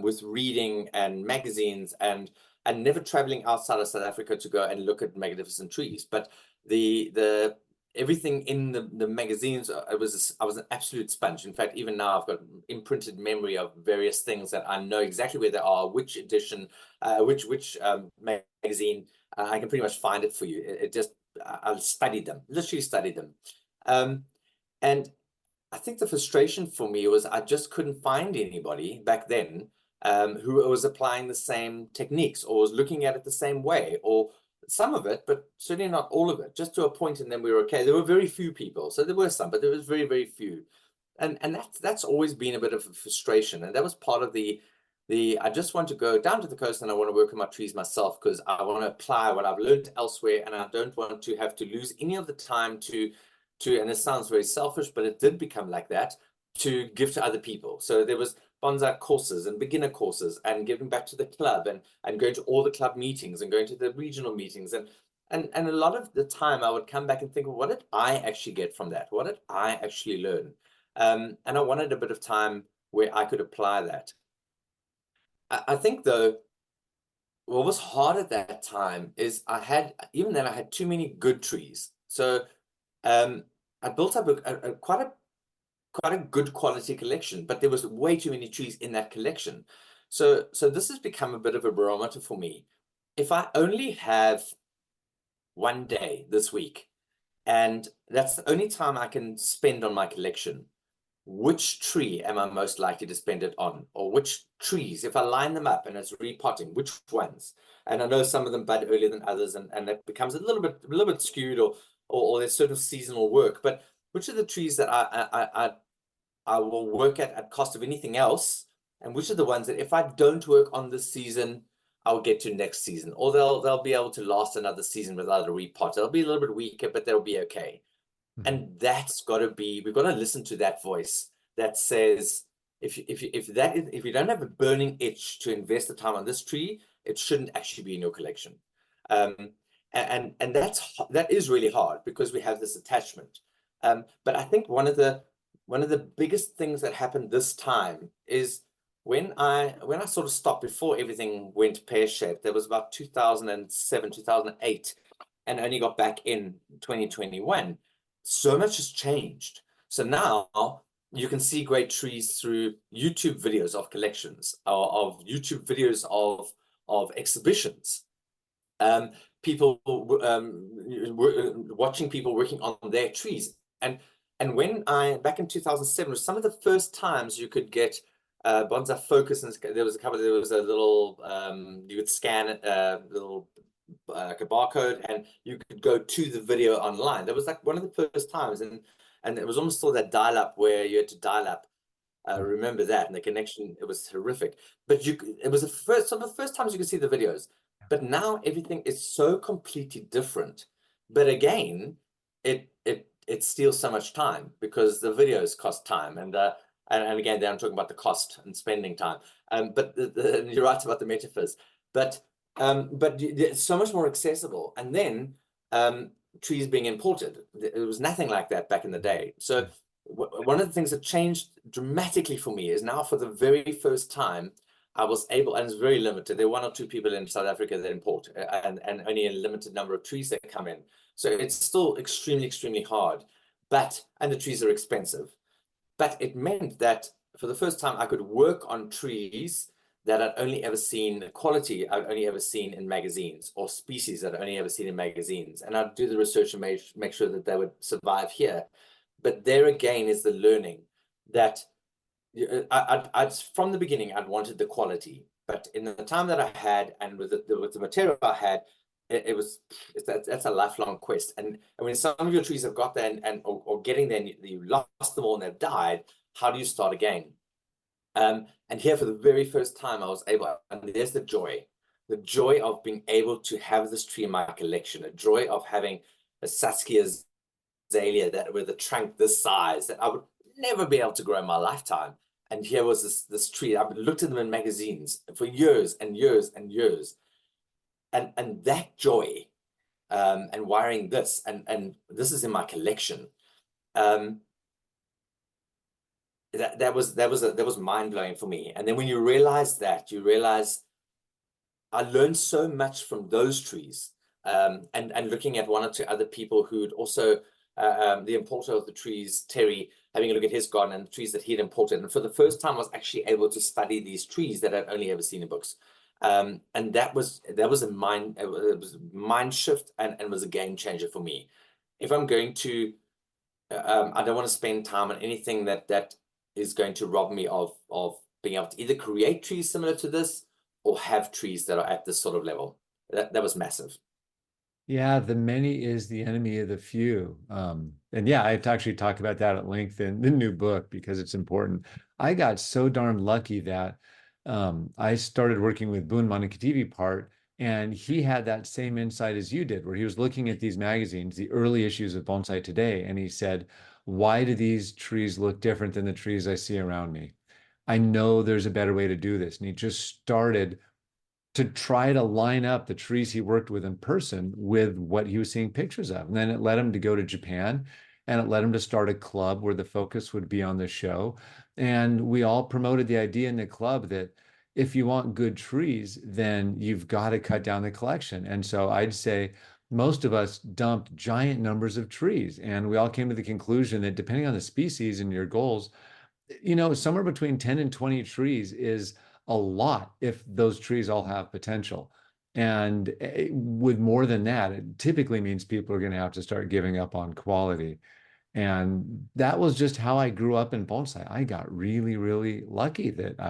B: with reading and magazines, and never traveling outside of South Africa to go and look at magnificent trees. But the everything in the magazines, I was an absolute sponge. In fact, even now I've got imprinted memory of various things that I know exactly where they are, which edition, which magazine. I can pretty much find it for you. It just I studied them, literally studied them. And I think the frustration for me was I just couldn't find anybody back then who was applying the same techniques or was looking at it the same way, or some of it, but certainly not all of it, just to a point, and then we were okay. There were very few people, so there were some, but there was very, very few. And that's always been a bit of a frustration. And that was part of the I just want to go down to the coast and I want to work on my trees myself, because I want to apply what I've learned elsewhere, and I don't want to have to lose any of the time and it sounds very selfish, but it did become like that, to give to other people. So there was bonsai courses and beginner courses, and giving back to the club, and going to all the club meetings and going to the regional meetings. And a lot of the time I would come back and think, well, what did I actually get from that? What did I actually learn? And I wanted a bit of time where I could apply that. I think though, what was hard at that time is even then I had too many good trees. So I built up quite a good quality collection, but there was way too many trees in that collection. So this has become a bit of a barometer for me. If I only have one day this week, and that's the only time I can spend on my collection, which tree am I most likely to spend it on? Or which trees, if I line them up and it's repotting, which ones? And I know some of them bud earlier than others, and it becomes a little bit skewed, or there's sort of seasonal work. But which are the trees that I will work at cost of anything else, and which are the ones that if I don't work on this season, I'll get to next season, or they'll be able to last another season without a repot. They'll be a little bit weaker, but they'll be okay.
A: Mhm.
B: And we've got to listen to that voice that says, if you don't have a burning itch to invest the time on this tree, it shouldn't actually be in your collection. Um, and that is really hard because we have this attachment. But I think one of the biggest things that happened this time is when I sort of stopped before everything went pear-shaped. There was about 2007, 2008, and only got back in 2021. So much has changed. So now you can see great trees through YouTube videos of collections, or of YouTube videos of exhibitions. Um, People watching people working on their trees. And when I back in 2007 was some of the first times you could get bonsai focus, and there was a little you could scan little like a barcode, and you could go to the video online. That was like one of the first times, and it was almost still that dial up where you had to dial up. Remember that, and the connection, it was horrific. But it was some of the first times you could see the videos. But now everything is so completely different. But again, it steals so much time because the videos cost time, and again, then I'm talking about the cost and spending time. But you're right about the metaphors. But it's so much more accessible. And then trees being imported, it was nothing like that back in the day. So one of the things that changed dramatically for me is now, for the very first time, I was able, and it's very limited. There are one or two people in South Africa that import, and only a limited number of trees that come in. So it's still extremely, extremely hard. And the trees are expensive. But it meant that for the first time, I could work on trees that I'd only ever seen, quality I'd only ever seen in magazines, or species that I'd only ever seen in magazines. And I'd do the research and make sure that they would survive here. But there again is the learning that from the beginning, I'd wanted the quality. But in the time that I had, and with the material I had, that's a lifelong quest. And when some of your trees have got there, or getting there, and you lost them all and they've died, how do you start again? And here, for the very first time, I was able, and there's the joy of being able to have this tree in my collection, a joy of having a Saskia azalea that with a trunk this size that I would never be able to grow in my lifetime. And here was this tree. I've looked at them in magazines for years and years and years. And that joy, and wiring this, and this is in my collection. Um, that was mind-blowing for me. And then when you realize that, you realize I learned so much from those trees. And looking at one or two other people who'd also, the importer of the trees, Terry, having a look at his garden and the trees that he'd imported. And for the first time, I was actually able to study these trees that I'd only ever seen in books. And that was a mind shift, and was a game changer for me. If I'm going to, I don't want to spend time on anything that is going to rob me of being able to either create trees similar to this, or have trees that are at this sort of level. That was massive.
A: Yeah, the many is the enemy of the few. And yeah, I have to actually talk about that at length in the new book because it's important. I got so darn lucky that I started working with Boone Monikativi part, and he had that same insight as you did, where he was looking at these magazines, the early issues of Bonsai Today, and he said, why do these trees look different than the trees I see around me? I know there's a better way to do this. And he just started to try to line up the trees he worked with in person with what he was seeing pictures of. And then it led him to go to Japan, and it led him to start a club where the focus would be on the show. And we all promoted the idea in the club that if you want good trees, then you've got to cut down the collection. And so I'd say most of us dumped giant numbers of trees. And we all came to the conclusion that depending on the species and your goals, somewhere between 10 and 20 trees is a lot if those trees all have potential. And with more than that, it typically means people are going to have to start giving up on quality. And that was just how I grew up in bonsai. I got really, really lucky that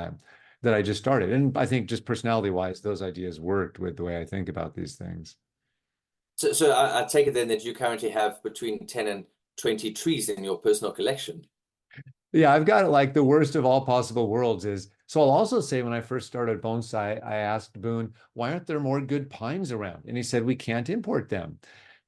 A: I just started. And I think just personality wise, those ideas worked with the way I think about these things.
B: So I take it then that you currently have between 10 and 20 trees in your personal collection.
A: Yeah, I've got like the worst of all possible worlds is so I'll also say when I first started bonsai, I asked Boone, why aren't there more good pines around? And he said, we can't import them.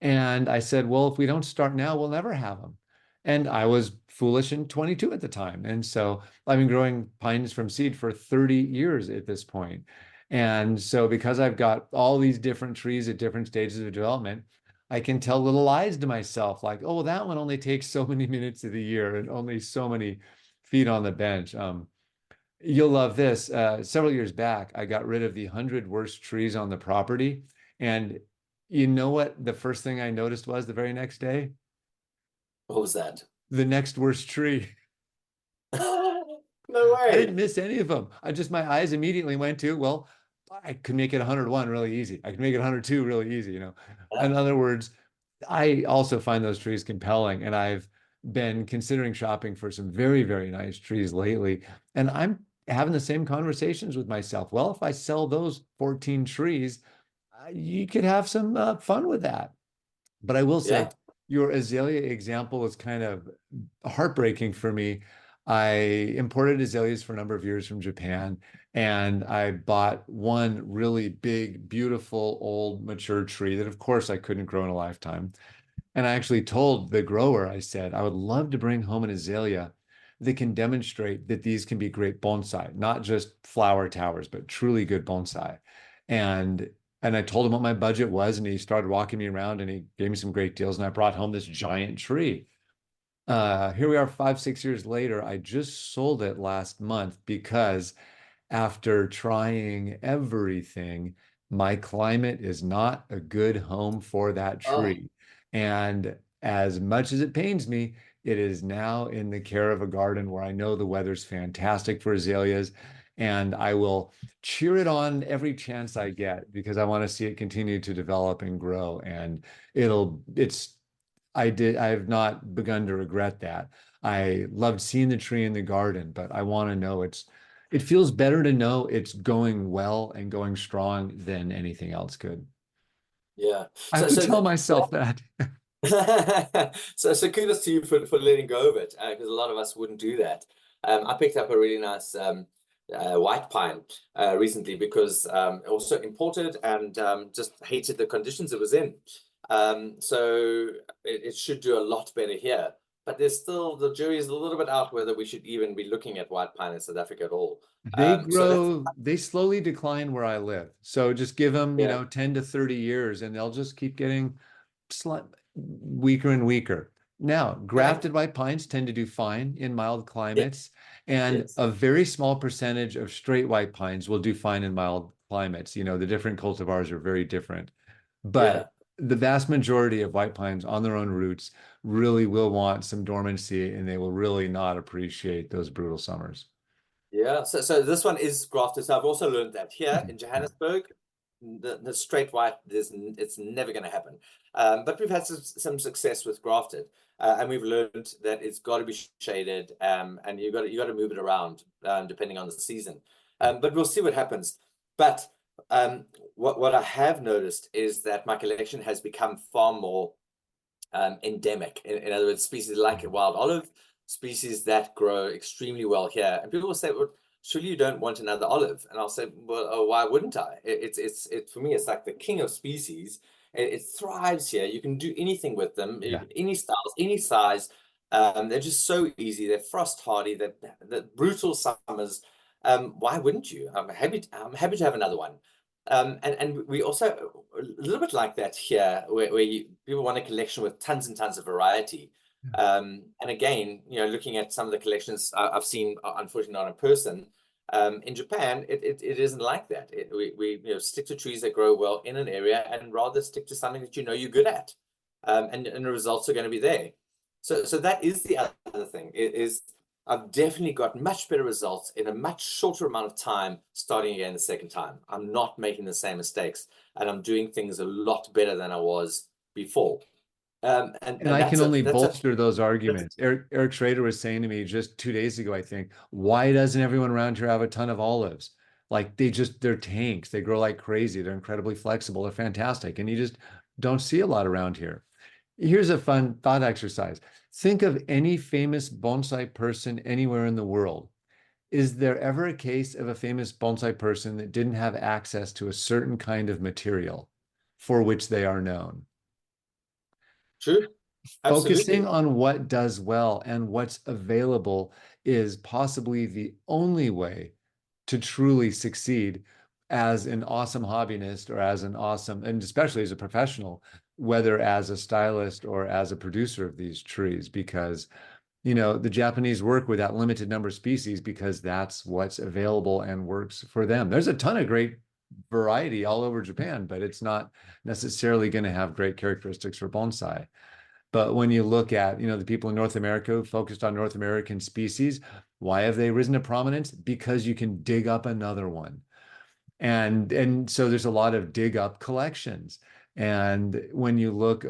A: And I said, well, if we don't start now, we'll never have them. And I was foolish and 22 at the time. And so I've been growing pines from seed for 30 years at this point. And so because I've got all these different trees at different stages of development, I can tell little lies to myself, like, oh, that one only takes so many minutes of the year and only so many feet on the bench. You'll love this. Several years back, I got rid of the 100 worst trees on the property. And you know what? The first thing I noticed was the very next day,
B: What was that?
A: the next worst tree.
B: No
A: I didn't
B: way.
A: miss any of them. My eyes immediately went to, well, I could make it 101 really easy. I could make it 102 really easy, you know.
B: Yeah.
A: In other words, I also find those trees compelling, and I've been considering shopping for some very, very nice trees lately. And I'm having the same conversations with myself. Well, if I sell those 14 trees, you could have some fun with that. But I will say,
B: Yeah.
A: your azalea example is kind of heartbreaking for me. I imported azaleas for a number of years from Japan, and I bought one really big, beautiful, old, mature tree that, of course, I couldn't grow in a lifetime. And I actually told the grower, I said, I would love to bring home an azalea that can demonstrate that these can be great bonsai, not just flower towers, but truly good bonsai. And and I told him what my budget was, and he started walking me around and he gave me some great deals, and I brought home this giant tree. Here we are 5, 6 years later. I just sold it last month because after trying everything, my climate is not a good home for that
B: Oh,
A: tree. And as much as it pains me, it is now in the care of a garden where I know the weather's fantastic for azaleas. And I will cheer it on every chance I get because I want to see it continue to develop and grow. And I have not begun to regret that. I loved seeing the tree in the garden, but I want to know it feels better to know it's going well and going strong than anything else could.
B: yeah.
A: I have
B: So,
A: to
B: so
A: tell myself that.
B: so kudos to you for letting go of it, because a lot of us wouldn't do that. I picked up a really nice white pine recently because also imported and just hated the conditions it was in. So it should do a lot better here. But there's still the jury is a little bit out whether we should even be looking at white pine in South Africa at all. So that's
A: They slowly decline where I live. So just give them,
B: yeah,
A: 10 to 30 years and they'll just keep getting slight, weaker and weaker. Now,
B: okay,
A: grafted white pines tend to do fine in mild
B: yes,
A: climates, and
B: yes,
A: a very small percentage of straight white pines will do fine in mild climates. The different cultivars are very different, but
B: yeah.
A: the vast majority of white pines on their own roots really will want some dormancy and they will really not appreciate those brutal summers.
B: Yeah, so this one is grafted. So I've also learned that here in Johannesburg, the straight white, it's never going to happen. But we've had some success with grafted, and we've learned that it's got to be shaded, and you got to move it around depending on the season. But we'll see what happens. But what I have noticed is that my collection has become far more endemic. In other words, species like a wild olive, species that grow extremely well here. And people will say, well, surely you don't want another olive. And I'll say, well, oh, why wouldn't I? It for me, it's like the king of species. It thrives here. You can do anything with them,
A: Yeah.
B: any styles, any size. They're just so easy. They're frost hardy. They're brutal summers. Why wouldn't you? I'm happy to have another one. And we also a little bit like that here, where people want a collection with tons and tons of variety. And again, looking at some of the collections I've seen, unfortunately not in person, in Japan, it isn't like that. We stick to trees that grow well in an area and rather stick to something that you're good at, and the results are going to be there. So that is the other thing. It is I've definitely got much better results in a much shorter amount of time starting again the second time. I'm not making the same mistakes and I'm doing things a lot better than I was before.
A: And
B: and
A: I can only
B: that's a
A: bolster those
B: that's
A: arguments. Eric Schrader was saying to me just 2 days ago, I think, why doesn't everyone around here have a ton of olives? Like they're tanks. They grow like crazy. They're incredibly flexible. They're fantastic. And you just don't see a lot around here. Here's a fun thought exercise. Think of any famous bonsai person anywhere in the world. Is there ever a case of a famous bonsai person that didn't have access to a certain kind of material for which they are known?
B: true.
A: Focusing
B: Absolutely.
A: on what does well and what's available is possibly the only way to truly succeed as an awesome hobbyist or as an awesome, and especially as a professional, whether as a stylist or as a producer of these trees, because the Japanese work with that limited number of species because that's what's available and works for them. There's a ton of great variety all over Japan, but it's not necessarily going to have great characteristics for bonsai. But when you look at, the people in North America who focused on North American species, why have they risen to prominence? Because you can dig up another one. And so there's a lot of dig up collections. And when you look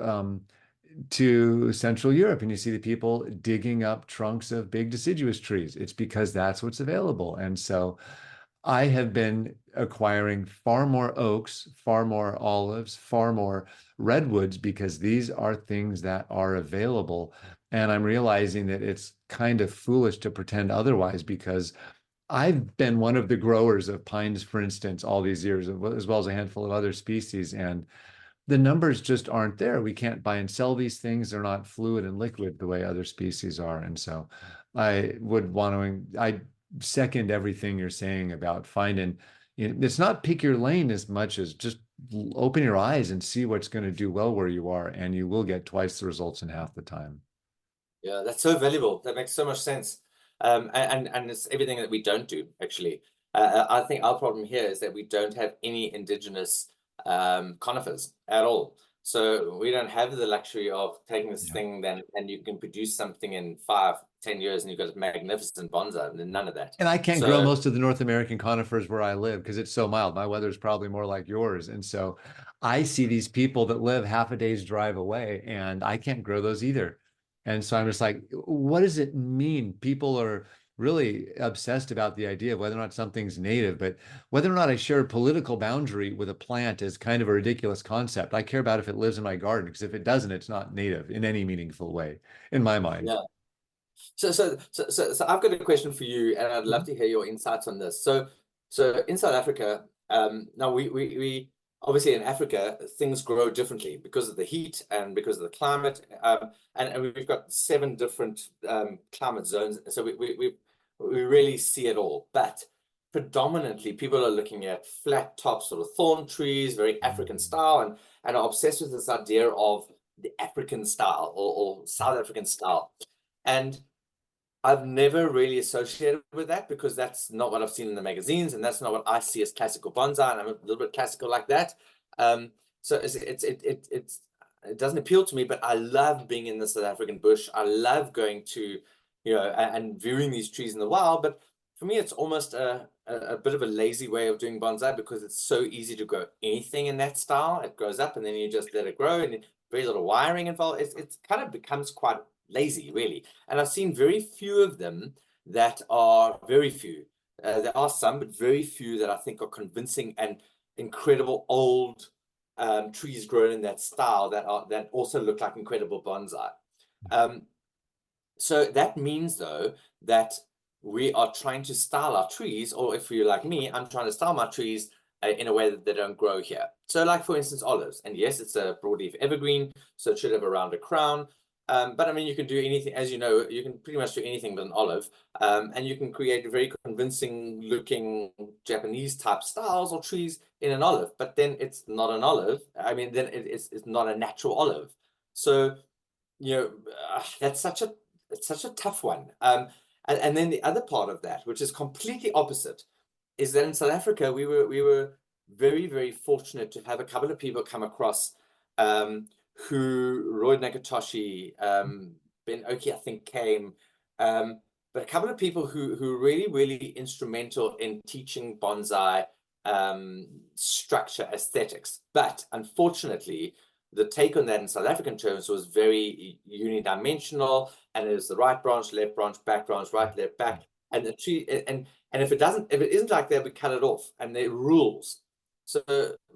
A: to Central Europe and you see the people digging up trunks of big deciduous trees, it's because that's what's available. And so I have been acquiring far more oaks, far more olives, far more redwoods because these are things that are available. And I'm realizing that it's kind of foolish to pretend otherwise because I've been one of the growers of pines, for instance, all these years, as well as a handful of other species. And the numbers just aren't there. We can't buy and sell these things. They're not fluid and liquid the way other species are. And so I second everything you're saying about finding, it's not pick your lane as much as just open your eyes and see what's going to do well where you are. And you will get twice the results in half the time.
B: Yeah, that's so valuable. That makes so much sense. And it's everything that we don't do, actually. I think our problem here is that we don't have any indigenous conifers at all. So we don't have the luxury of taking this
A: Yeah.
B: thing then and you can produce something in 5, 10 years and you've got a magnificent bonsai and none of that.
A: And I can't grow
B: So
A: most of the North American conifers where I live because it's so mild. My weather is probably more like yours. And so I see these people that live half a day's drive away, and I can't grow those either. And so I'm just like, what does it mean? People are really obsessed about the idea of whether or not something's native, but whether or not I share a political boundary with a plant is kind of a ridiculous concept. I care about if it lives in my garden, because if it doesn't, it's not native in any meaningful way, in my mind.
B: yeah. So I've got a question for you, and I'd love
A: Mhm.
B: to hear your insights on this. So in South Africa, now we obviously in Africa things grow differently because of the heat and because of the climate, and we've got 7 different climate zones. So we really see it all, but predominantly people are looking at flat top sort of thorn trees, very African style, and are obsessed with this idea of the African style or South African style. And I've never really associated with that because that's not what I've seen in the magazines, and that's not what I see as classical bonsai, and I'm a little bit classical like that. Um, so it doesn't appeal to me, but I love being in the South African bush. I love going to, and viewing these trees in the wild. But for me, it's almost a bit of a lazy way of doing bonsai because it's so easy to grow anything in that style. It grows up, and then you just let it grow, and very little wiring involved. It's kind of becomes quite lazy, really. And I've seen very few of them that are very few. There are some, but very few that I think are convincing and incredible old trees grown in that style that also look like incredible bonsai. Um, so that means though that we are trying to style our trees, or if you're like me, I'm trying to style my trees in a way that they don't grow here. So like for instance, olives, and yes, it's a broadleaf evergreen, so it should have a rounder crown. But I mean, you can do anything, as you know, you can pretty much do anything with an olive, and you can create very convincing looking Japanese type styles or trees in an olive, but then it's not an olive. I mean, then it's not a natural olive. So, that's such a tough one. And then the other part of that, which is completely opposite, is that in South Africa we were very, very fortunate to have a couple of people come across who Roy Nakatoshi, Ben Oki, I think came, but a couple of people who really, really instrumental in teaching bonsai structure aesthetics. But unfortunately, the take on that in South African terms was very unidimensional, and there's the right branch, left branch, back branch, right, left, back, and the tree, and if it isn't like that, we cut it off, and there are rules. So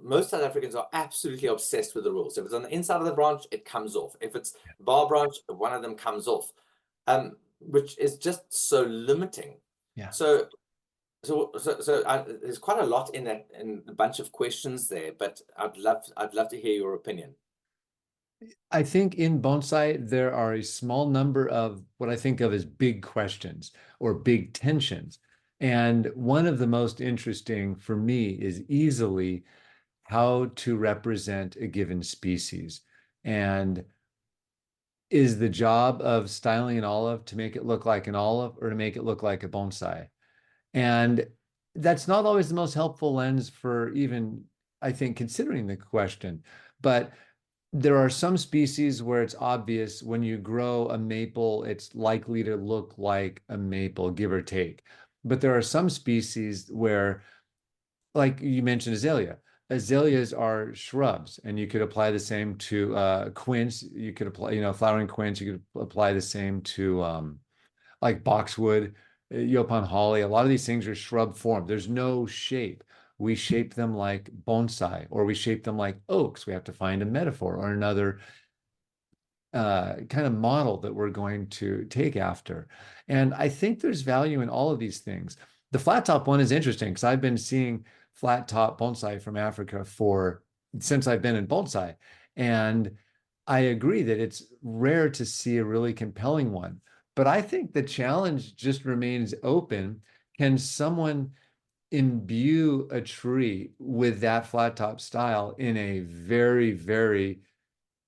B: most South Africans are absolutely obsessed with the rules. If it's on the inside of the branch, it comes off. If it's bar branch, one of them comes off, which is just so limiting.
A: Yeah.
B: There's quite a lot in that, in a bunch of questions there, but I'd love to hear your opinion.
A: I think in bonsai, there are a small number of what I think of as big questions or big tensions. And one of the most interesting for me is easily how to represent a given species. And is the job of styling an olive to make it look like an olive or to make it look like a bonsai? And that's not always the most helpful lens for even, I think, considering the question. But there are some species where it's obvious when you grow a maple, it's likely to look like a maple, give or take. But there are some species where, like you mentioned, azalea. Azaleas are shrubs, and you could apply the same to quince. You could apply, flowering quince. You could apply the same to like boxwood, Yopon holly. A lot of these things are shrub form. There's no shape. We shape them like bonsai, or we shape them like oaks. We have to find a metaphor or another kind of model that we're going to take after. And I think there's value in all of these things. The flat top one is interesting because I've been seeing flat top bonsai from Africa since I've been in bonsai. And I agree that it's rare to see a really compelling one. But I think the challenge just remains open. Can someone imbue a tree with that flat top style in a very, very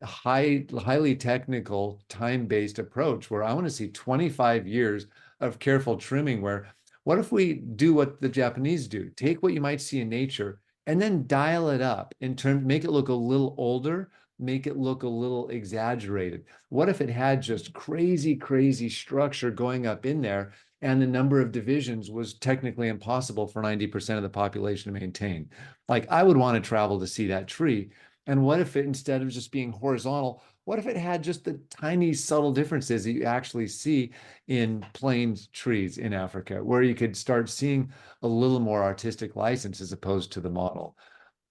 A: highly technical, time-based approach where I want to see 25 years of careful trimming where what if we do what the Japanese do? Take what you might see in nature and then dial it up make it look a little older, make it look a little exaggerated. What if it had just crazy, crazy structure going up in there and the number of divisions was technically impossible for 90% of the population to maintain? Like I would want to travel to see that tree. And what if it, instead of just being horizontal, what if it had just the tiny subtle differences that you actually see in plains trees in Africa, where you could start seeing a little more artistic license as opposed to the model?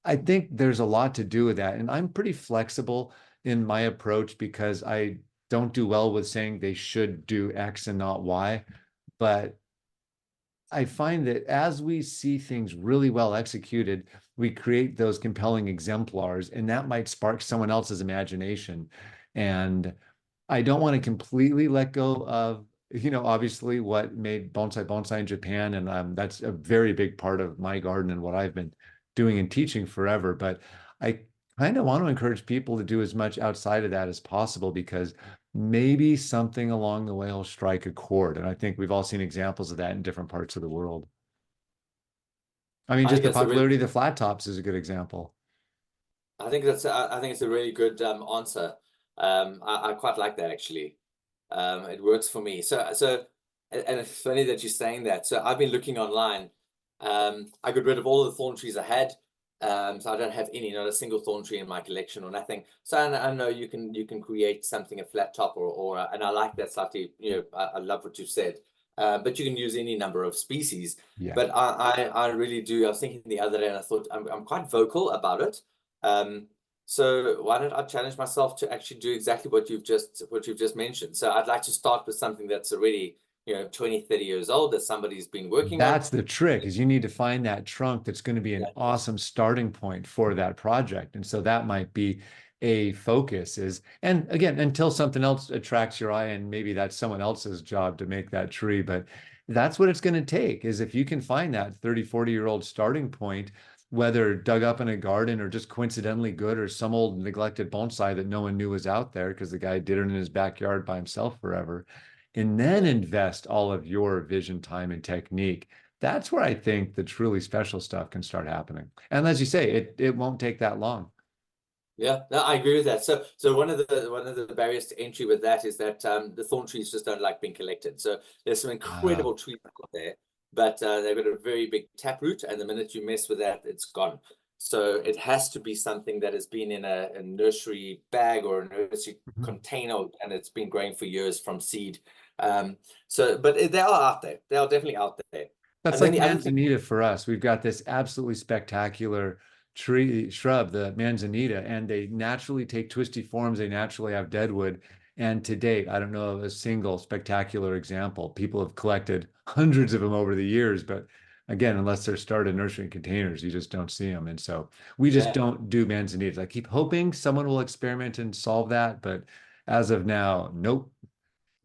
A: I think there's a lot to do with that. And I'm pretty flexible in my approach because I don't do well with saying they should do X and not Y. But I find that as we see things really well executed, we create those compelling exemplars, and that might spark someone else's imagination. And I don't want to completely let go of, obviously what made bonsai in Japan. And that's a very big part of my garden and what I've been doing and teaching forever. But I kind of want to encourage people to do as much outside of that as possible because maybe something along the way will strike a chord. And I think we've all seen examples of that in different parts of the world. I mean,
B: I
A: just
B: think
A: the
B: that's a really,
A: popularity of the flat tops is a good example.
B: I think it's a really good answer. I quite like that actually. It works for me. And it's funny that you're saying that. So I've been looking online. I got rid of all the thorn trees I had. So I don't have any, not a single thorn tree in my collection or nothing. So I know you can create something a flat top and I like that slightly. I love what you said. But you can use any number of species.
A: Yeah.
B: But I really do. I was thinking the other day, and I thought I'm quite vocal about it. So why don't I challenge myself to actually do exactly what you've just mentioned? So I'd like to start with something that's already 20, 30 years old that somebody's been working on.
A: That's the trick is you need to find that trunk that's going to be an awesome starting point for that project. And so that might be a focus and again, until something else attracts your eye and maybe that's someone else's job to make that tree, but that's what it's going to take is if you can find that 30, 40-year-old starting point, whether dug up in a garden or just coincidentally good or some old neglected bonsai that no one knew was out there because the guy did it in his backyard by himself forever and then invest all of your vision, time, and technique. That's where I think the truly special stuff can start happening. And as you say, it won't take that long.
B: Yeah, no, I agree with that. So one of the barriers to entry with that is that the thorn trees just don't like being collected. So there's some
A: Ah,
B: incredible trees out there, but they've got a very big taproot, and the minute you mess with that, it's gone. So it has to be something that has been in a nursery bag or a nursery
A: Mhm.
B: container, and it's been growing for years from seed. But they are out there. They are definitely out there.
A: That's
B: And then
A: like
B: the other thing,
A: manzanita for us. We've got this absolutely spectacular tree shrub, the manzanita, and they naturally take twisty forms. They naturally have deadwood. And to date, I don't know of a single spectacular example. People have collected hundreds of them over the years, but again, unless they're started nursery containers, you just don't see them. And so we just
B: yeah,
A: don't do manzanitas. I keep hoping someone will experiment and solve that, but as of now, nope.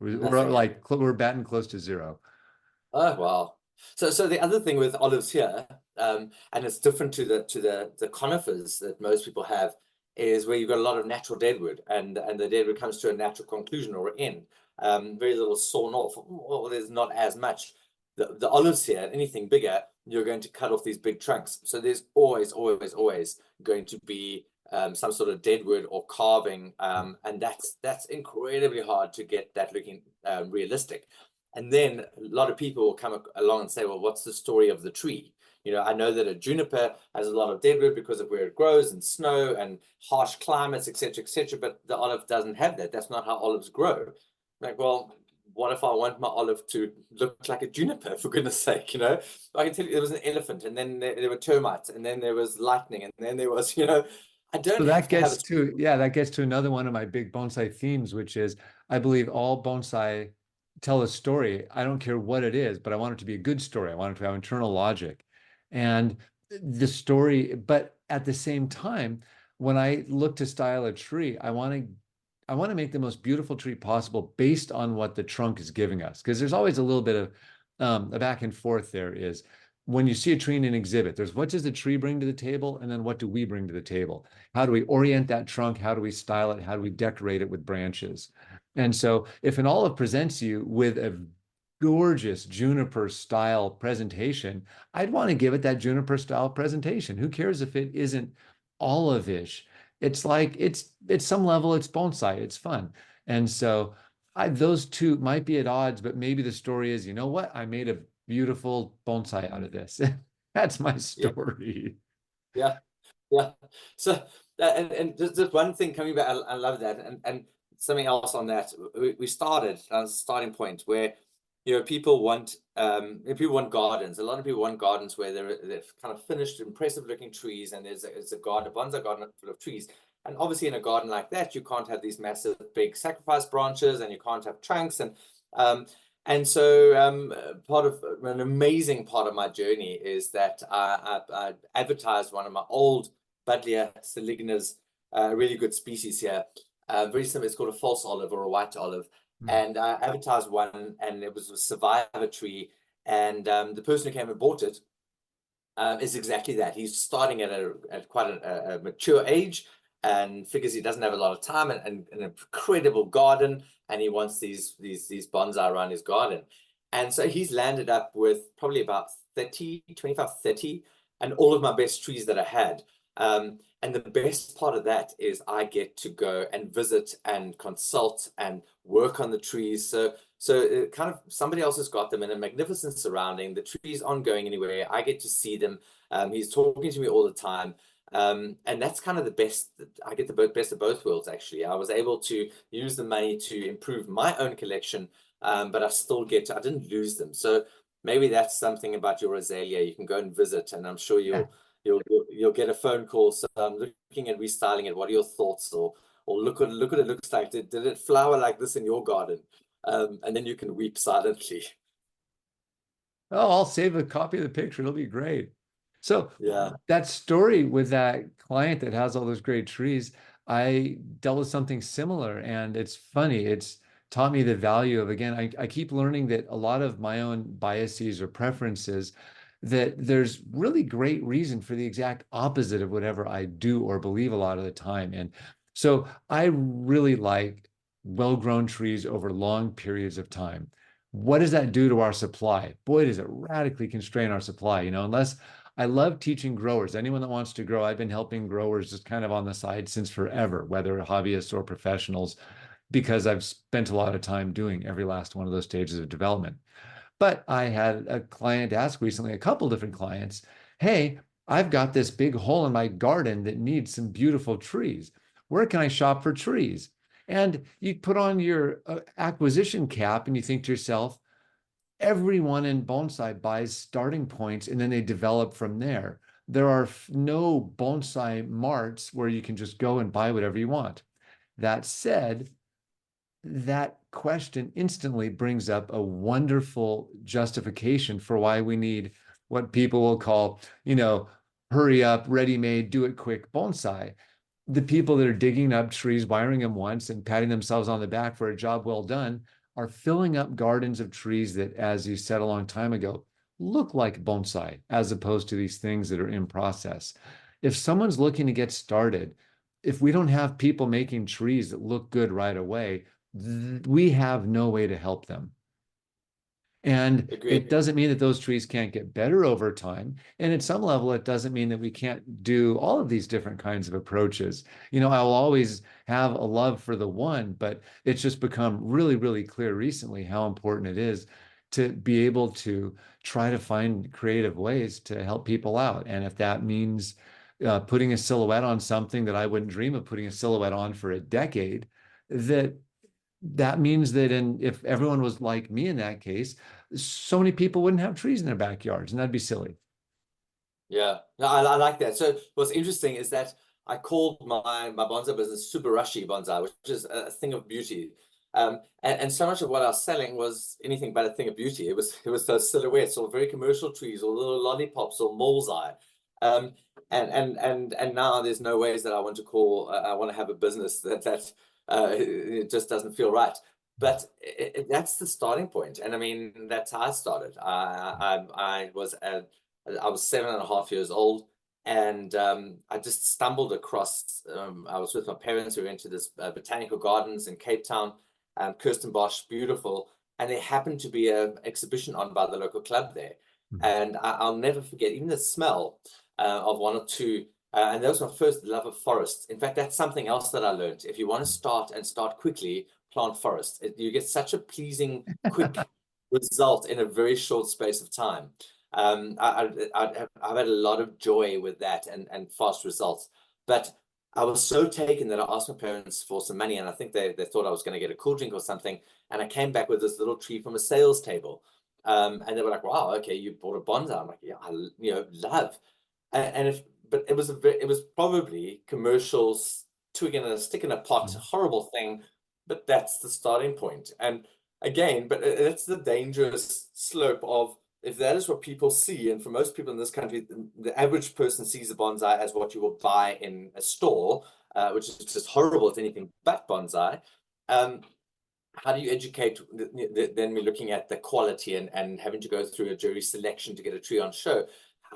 A: We're
B: nothing.
A: like we're batting close to zero.
B: Oh wow. So the other thing with olives here, and it's different to the conifers that most people have, is where you've got a lot of natural deadwood, and the deadwood comes to a natural conclusion or end. Very little sawn off, or there's not as much. The olives here, anything bigger, you're going to cut off these big trunks. So there's always going to be some sort of deadwood or carving, and that's incredibly hard to get that looking realistic. And then a lot of people will come along and say, well, what's the story of the tree? You know, I know that a juniper has a lot of deadwood because of where it grows and snow and harsh climates, etc., but the olive doesn't have that. That's not how olives grow. Like, well, what if I want my olive to look like a juniper, for goodness sake, you know? I can tell you there was an elephant, and then there were termites, and then there was lightning, and then there was, I
A: So
B: don't have
A: that
B: to have a
A: gets
B: tree.
A: to, yeah, that gets to another one of my big bonsai themes, which is I believe all bonsai tell a story. I don't care what it is, but I want it to be a good story. I want it to have internal logic. And the story, but at the same time, when I look to style a tree, I want to make the most beautiful tree possible based on what the trunk is giving us. Because there's always a little bit of a back and forth there is when you see a tree in an exhibit, there's what does the tree bring to the table, and then what do we bring to the table? How do we orient that trunk? How do we style it? How do we decorate it with branches? And so if an olive presents you with a gorgeous juniper style presentation, I'd want to give it that juniper style presentation. Who cares if it isn't olive-ish? It's like it's some level, it's bonsai, it's fun. And so those two might be at odds, but maybe the story is, you know what? I made a beautiful bonsai out of this. That's my
B: Yeah,
A: story.
B: yeah. Yeah. So, and just one thing coming back, I love that. And something else on that, we started as a starting point where, people want gardens. A lot of people want gardens where they're kind of finished, impressive looking trees, and it's a garden, a bonsai garden full of trees. And obviously, in a garden like that, you can't have these massive, big sacrifice branches, and you can't have trunks, um, part of an amazing part of my journey is that I advertised one of my old Buddleia salignas, a really good species here. Very similar. It's called a false olive or a white olive.
A: Mm.
B: And I advertised one, and it was a survivor tree. And the person who came and bought it is exactly that. He's starting at quite a mature age and figures he doesn't have a lot of time and an incredible garden, and he wants these bonsai around his garden. And so he's landed up with probably about 30, 25, 30, and all of my best trees that I had. And the best part of that is I get to go and visit and consult and work on the trees. So it kind of somebody else has got them in a magnificent surrounding. The trees aren't going anywhere. I get to see them. He's talking to me all the time. And that's kind of the best. I get the best of both worlds, actually. I was able to use the money to improve my own collection, but I didn't lose them. So maybe that's something about your azalea. You can go and visit, and I'm sure
A: Yeah.
B: you'll get a phone call. So I'm looking at restyling it. What are your thoughts? Or look what it looks like. Did it flower like this in your garden? And then you can weep silently.
A: Oh, I'll save a copy of the picture. It'll be great. So
B: Yeah.
A: that story with that client that has all those great trees, I dealt with something similar, and it's funny. It's taught me the value of, again, I keep learning that a lot of my own biases or preferences, that there's really great reason for the exact opposite of whatever I do or believe a lot of the time. And so I really like well-grown trees over long periods of time. What does that do to our supply? Boy, does it radically constrain our supply, unless I love teaching growers. Anyone that wants to grow, I've been helping growers just kind of on the side since forever, whether hobbyists or professionals, because I've spent a lot of time doing every last one of those stages of development. But I had a client ask recently, a couple different clients, hey, I've got this big hole in my garden that needs some beautiful trees. Where can I shop for trees? And you put on your acquisition cap and you think to yourself, everyone in bonsai buys starting points and then they develop from there. There are no bonsai marts where you can just go and buy whatever you want. That said, that question instantly brings up a wonderful justification for why we need what people will call, hurry up, ready made, do it quick bonsai. The people that are digging up trees, wiring them once, and patting themselves on the back for a job well done are filling up gardens of trees that, as you said a long time ago, look like bonsai as opposed to these things that are in process. If someone's looking to get started, if we don't have people making trees that look good right away, we have no way to help them. And it
B: Agreed.
A: doesn't mean that those trees can't get better over time. And at some level, it doesn't mean that we can't do all of these different kinds of approaches. I'll always have a love for the one, but it's just become really, really clear recently how important it is to be able to try to find creative ways to help people out. And if that means putting a silhouette on something that I wouldn't dream of putting a silhouette on for a decade, that means that if everyone was like me in that case, so many people wouldn't have trees in their backyards, and that'd be silly.
B: Yeah, no, I like that. So what's interesting is that I called my bonsai business Super Rushy Bonsai, which is a thing of beauty. And so much of what I was selling was anything but a thing of beauty. It was those silhouettes or very commercial trees or little lollipops or molesai. Um, and now there's no ways that I want to call I want to have a business that it just doesn't feel right. But that's the starting point. And I mean, that's how I started. I was 7.5 years old, and I just stumbled across. I was with my parents. We went to this botanical gardens in Cape Town, Kirstenbosch, beautiful, and there happened to be an exhibition on by the local club there, and I'll never forget even the smell of one or two. And that was my first love of forests. In fact, that's something else that I learned. If you want to start quickly, plant forests. You get such a pleasing, quick result in a very short space of time. I've had a lot of joy with that and fast results. But I was so taken that I asked my parents for some money, and I think they thought I was going to get a cool drink or something. And I came back with this little tree from a sales table. And they were like, "Wow, okay, you bought a bonsai." I'm like, "Yeah, love." But it was probably commercials, twig in a stick in a pot, horrible thing. But that's the starting point. And again, but that's the dangerous slope of if that is what people see, and for most people in this country, the average person sees a bonsai as what you will buy in a store, which is just horrible. It's anything but bonsai. Um, how do you educate? Then we're looking at the quality and having to go through a jury selection to get a tree on show.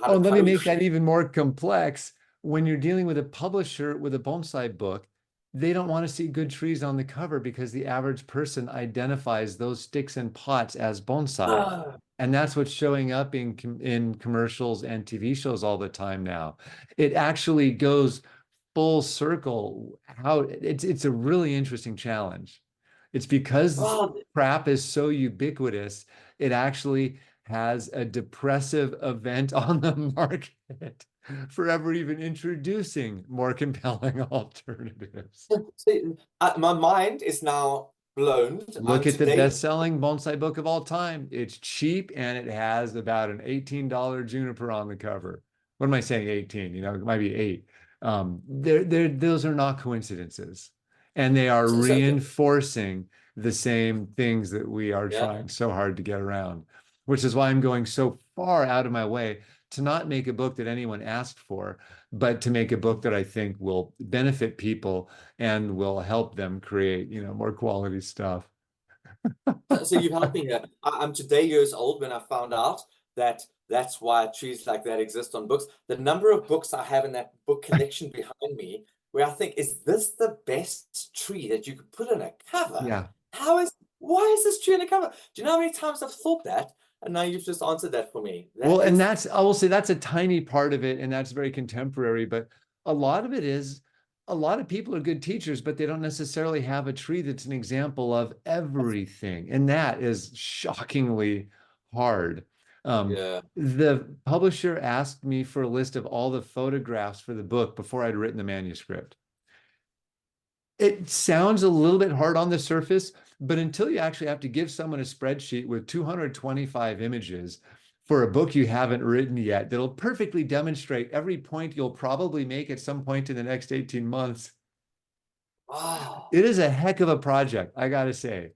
A: Oh, and let
B: How
A: me
B: do we
A: make that
B: create?
A: even more complex. When you're dealing with a publisher with a bonsai book, they don't want to see good trees on the cover because the average person identifies those sticks and pots as bonsai.
B: Ah,
A: And that's what's showing up in commercials and TV shows all the time now. It actually goes full circle. How it's a really interesting challenge. It's because
B: well,
A: crap is so ubiquitous, it actually has a depressive event on the market for ever even introducing more compelling alternatives.
B: see, my mind is now blown.
A: Look at the
B: Today.
A: best-selling bonsai book of all time. It's cheap and it has about an $18 juniper on the cover. What am I saying? 18, it might be eight. Those are not coincidences. And they are
B: So
A: reinforcing the same things that we are
B: yeah.
A: trying so hard to get around, which is why I'm going so far out of my way to not make a book that anyone asked for, but to make a book that I think will benefit people and will help them create, more quality stuff.
B: So you helped me here. I'm today years old when I found out that that's why trees like that exist on books. The number of books I have in that book collection behind me, where I think, is this the best tree that you could put in a cover?
A: Yeah.
B: Why is this tree in a cover? Do you know how many times I've thought that? And now you've just answered that for me.
A: Well,
B: That
A: and
B: is,
A: I will say that's a tiny part of it, and that's very contemporary, but a lot of it is a lot of people are good teachers, but they don't necessarily have a tree that's an example of everything. And that is shockingly hard.
B: Yeah.
A: The publisher asked me for a list of all the photographs for the book before I'd written the manuscript. It sounds a little bit hard on the surface, but until you actually have to give someone a spreadsheet with 225 images for a book you haven't written yet, that'll perfectly demonstrate every point you'll probably make at some point in the next 18 months.
B: Wow.
A: It is a heck of a project, I gotta say.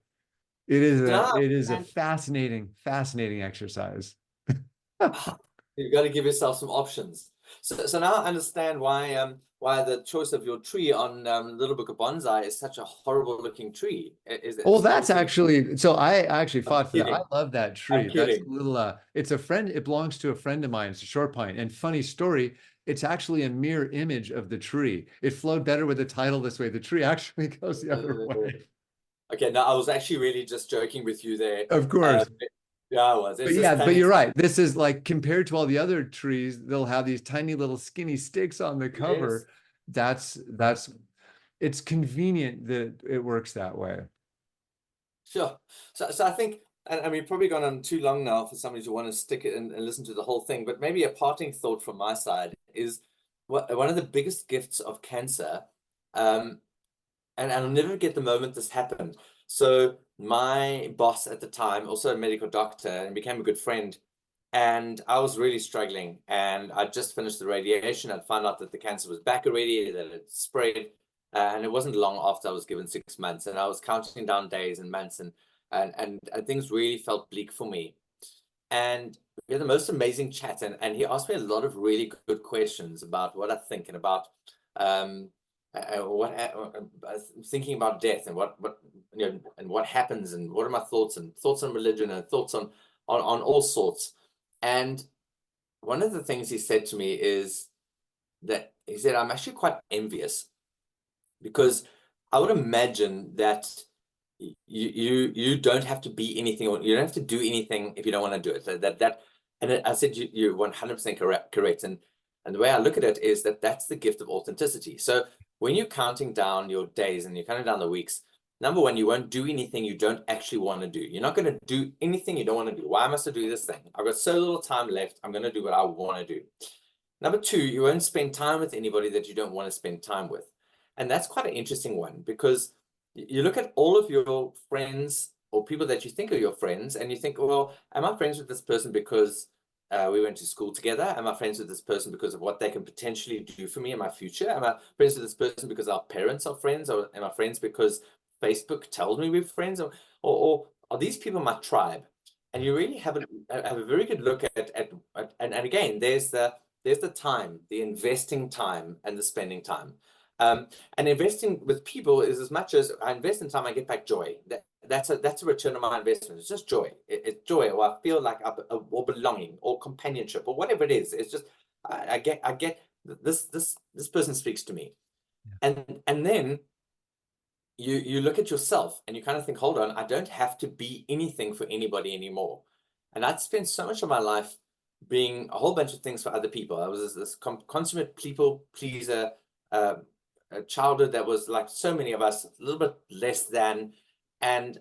B: So now
A: It is a
B: and
A: fascinating exercise.
B: you've got to give yourself some options. So now I understand why the choice of your tree on Little Book of Bonsai is such a horrible looking tree.
A: Well,
B: It's
A: that's
B: obviously
A: actually so I actually
B: I'm
A: fought for that. I
B: kidding.
A: love that
B: I'm
A: tree. That's a
B: kidding.
A: little it's a friend, it belongs to a friend of mine. It's a short pine. And funny story, it's actually a mirror image of the tree. It flowed better with the title this way. The tree actually goes the other
B: Uh,
A: way.
B: okay, now I was actually really just joking with you there.
A: Of
B: Um,
A: course.
B: yeah, I was.
A: But
B: It's
A: yeah,
B: just
A: but
B: funny.
A: you're right. This is like compared to all the other trees, they'll have these tiny little skinny sticks on the
B: Yes.
A: cover. That's it's convenient that it works that way.
B: Sure. So I think, and we've probably gone on too long now for somebody to want to stick it and listen to the whole thing, but maybe a parting thought from my side is one of the biggest gifts of cancer, um, and I'll never forget the moment this happened. So my boss at the time, also a medical doctor, and became a good friend, and I was really struggling, and I just finished the radiation. I'd found out that the cancer was back already, that it spread, and it wasn't long after I was given 6 months, and I was counting down days and months, and things really felt bleak for me. And we had the most amazing chat, and he asked me a lot of really good questions about what I think and about um, what thinking about death and what and what happens and what are my thoughts and thoughts on religion and thoughts on all sorts. And one of the things he said to me is that he said, I'm actually quite envious because I would imagine that you don't have to be anything or you don't have to do anything if you don't want to do it. And I said you're 100% correct. And the way I look at it is that that's the gift of authenticity. So when you're counting down your days and you're counting down the weeks, number one, you won't do anything you don't actually want to do. You're not going to do anything you don't want to do. Why must I do this thing? I've got so little time left. I'm going to do what I want to do. Number two, you won't spend time with anybody that you don't want to spend time with. And that's quite an interesting one because you look at all of your friends or people that you think are your friends, and you think, well, am I friends with this person because we went to school together? Am I friends with this person because of what they can potentially do for me in my future? Am I friends with this person because our parents are friends? Or am I friends because Facebook tells me we're friends? Or are these people my tribe? And you really have a very good look and again, there's the time, the investing time and the spending time. And investing with people is as much as I invest in time, I get back joy. That's a return on my investment. It's just joy. It's joy, or I feel like or belonging, or companionship, or whatever it is. It's just I get this person speaks to me, and then you look at yourself and you kind of think, hold on, I don't have to be anything for anybody anymore. And I'd spent so much of my life being a whole bunch of things for other people. I was this consummate people pleaser, uh, a childhood that was like so many of us, a little bit less than, and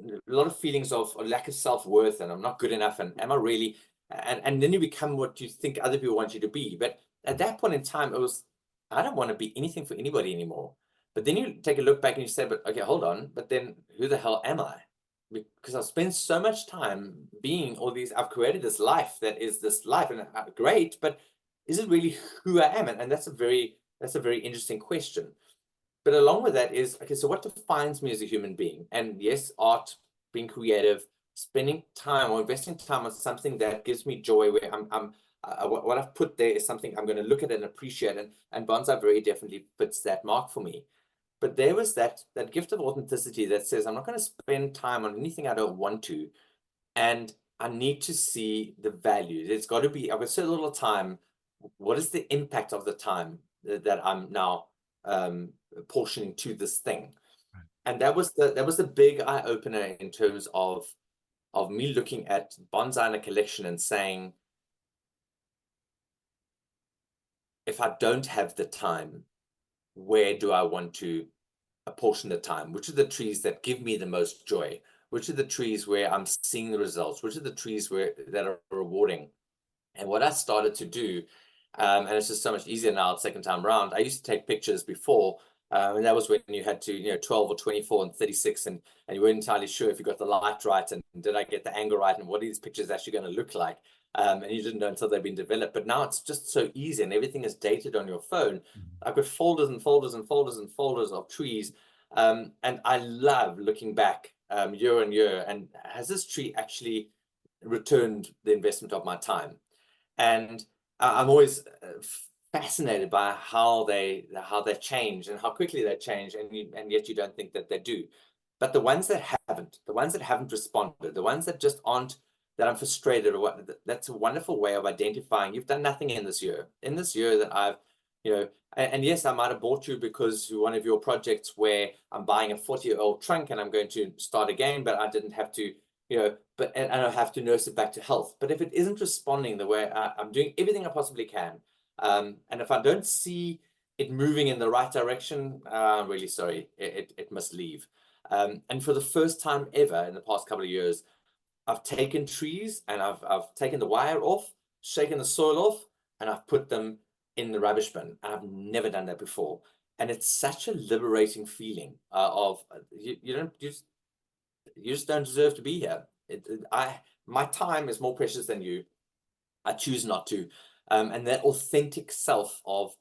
B: a lot of feelings of a lack of self-worth, and I'm not good enough, and am I really? And then you become what you think other people want you to be. But at that point in time, it was, I don't want to be anything for anybody anymore. But then you take a look back and you say, but okay, hold on, but then who the hell am I? Because I've spent so much time being all these, I've created this life that is this life, and great, but is it really who I am? And that's a very interesting question. But along with that is, okay, so what defines me as a human being? And yes, art, being creative, spending time or investing time on something that gives me joy, where what I've put there is something I'm going to look at and appreciate. And bonsai very definitely fits that mark for me. But there was that gift of authenticity that says, I'm not going to spend time on anything I don't want to. And I need to see the value. It's got to be, I've got so little time. What is the impact of the time that I'm now portioning to this thing? And that was the big eye opener in terms of me looking at bonsai in a collection and saying, if I don't have the time, where do I want to apportion the time? Which are the trees that give me the most joy? Which are the trees where I'm seeing the results? Which are the trees that are rewarding. And what I started to do, and it's just so much easier now, the second time around, I used to take pictures before, and that was when you had to, 12 or 24 and 36, and you weren't entirely sure if you got the light right, and did I get the angle right, and what are these pictures actually going to look like? And you didn't know until they've been developed. But now it's just so easy, and everything is dated on your phone. I've got folders and folders and folders and folders of trees, and I love looking back year on year, and has this tree actually returned the investment of my time? And I'm always fascinated by how they change and how quickly they change, and yet you don't think that they do. But the ones that haven't responded, the ones that just aren't, that I'm frustrated or what, that's a wonderful way of identifying you've done nothing in this year. In this year that I've, and yes, I might have bought you because one of your projects where I'm buying a 40-year-old trunk and I'm going to start again, but I didn't have to, but and I have to nurse it back to health. But if it isn't responding the way I'm doing everything I possibly can, and if I don't see it moving in the right direction, I'm really sorry, it must leave. And for the first time ever in the past couple of years, I've taken trees and I've taken the wire off, shaken the soil off, and I've put them in the rubbish bin. And I've never done that before. And it's such a liberating feeling of you just don't deserve to be here. My time is more precious than you. I choose not to. And that authentic self of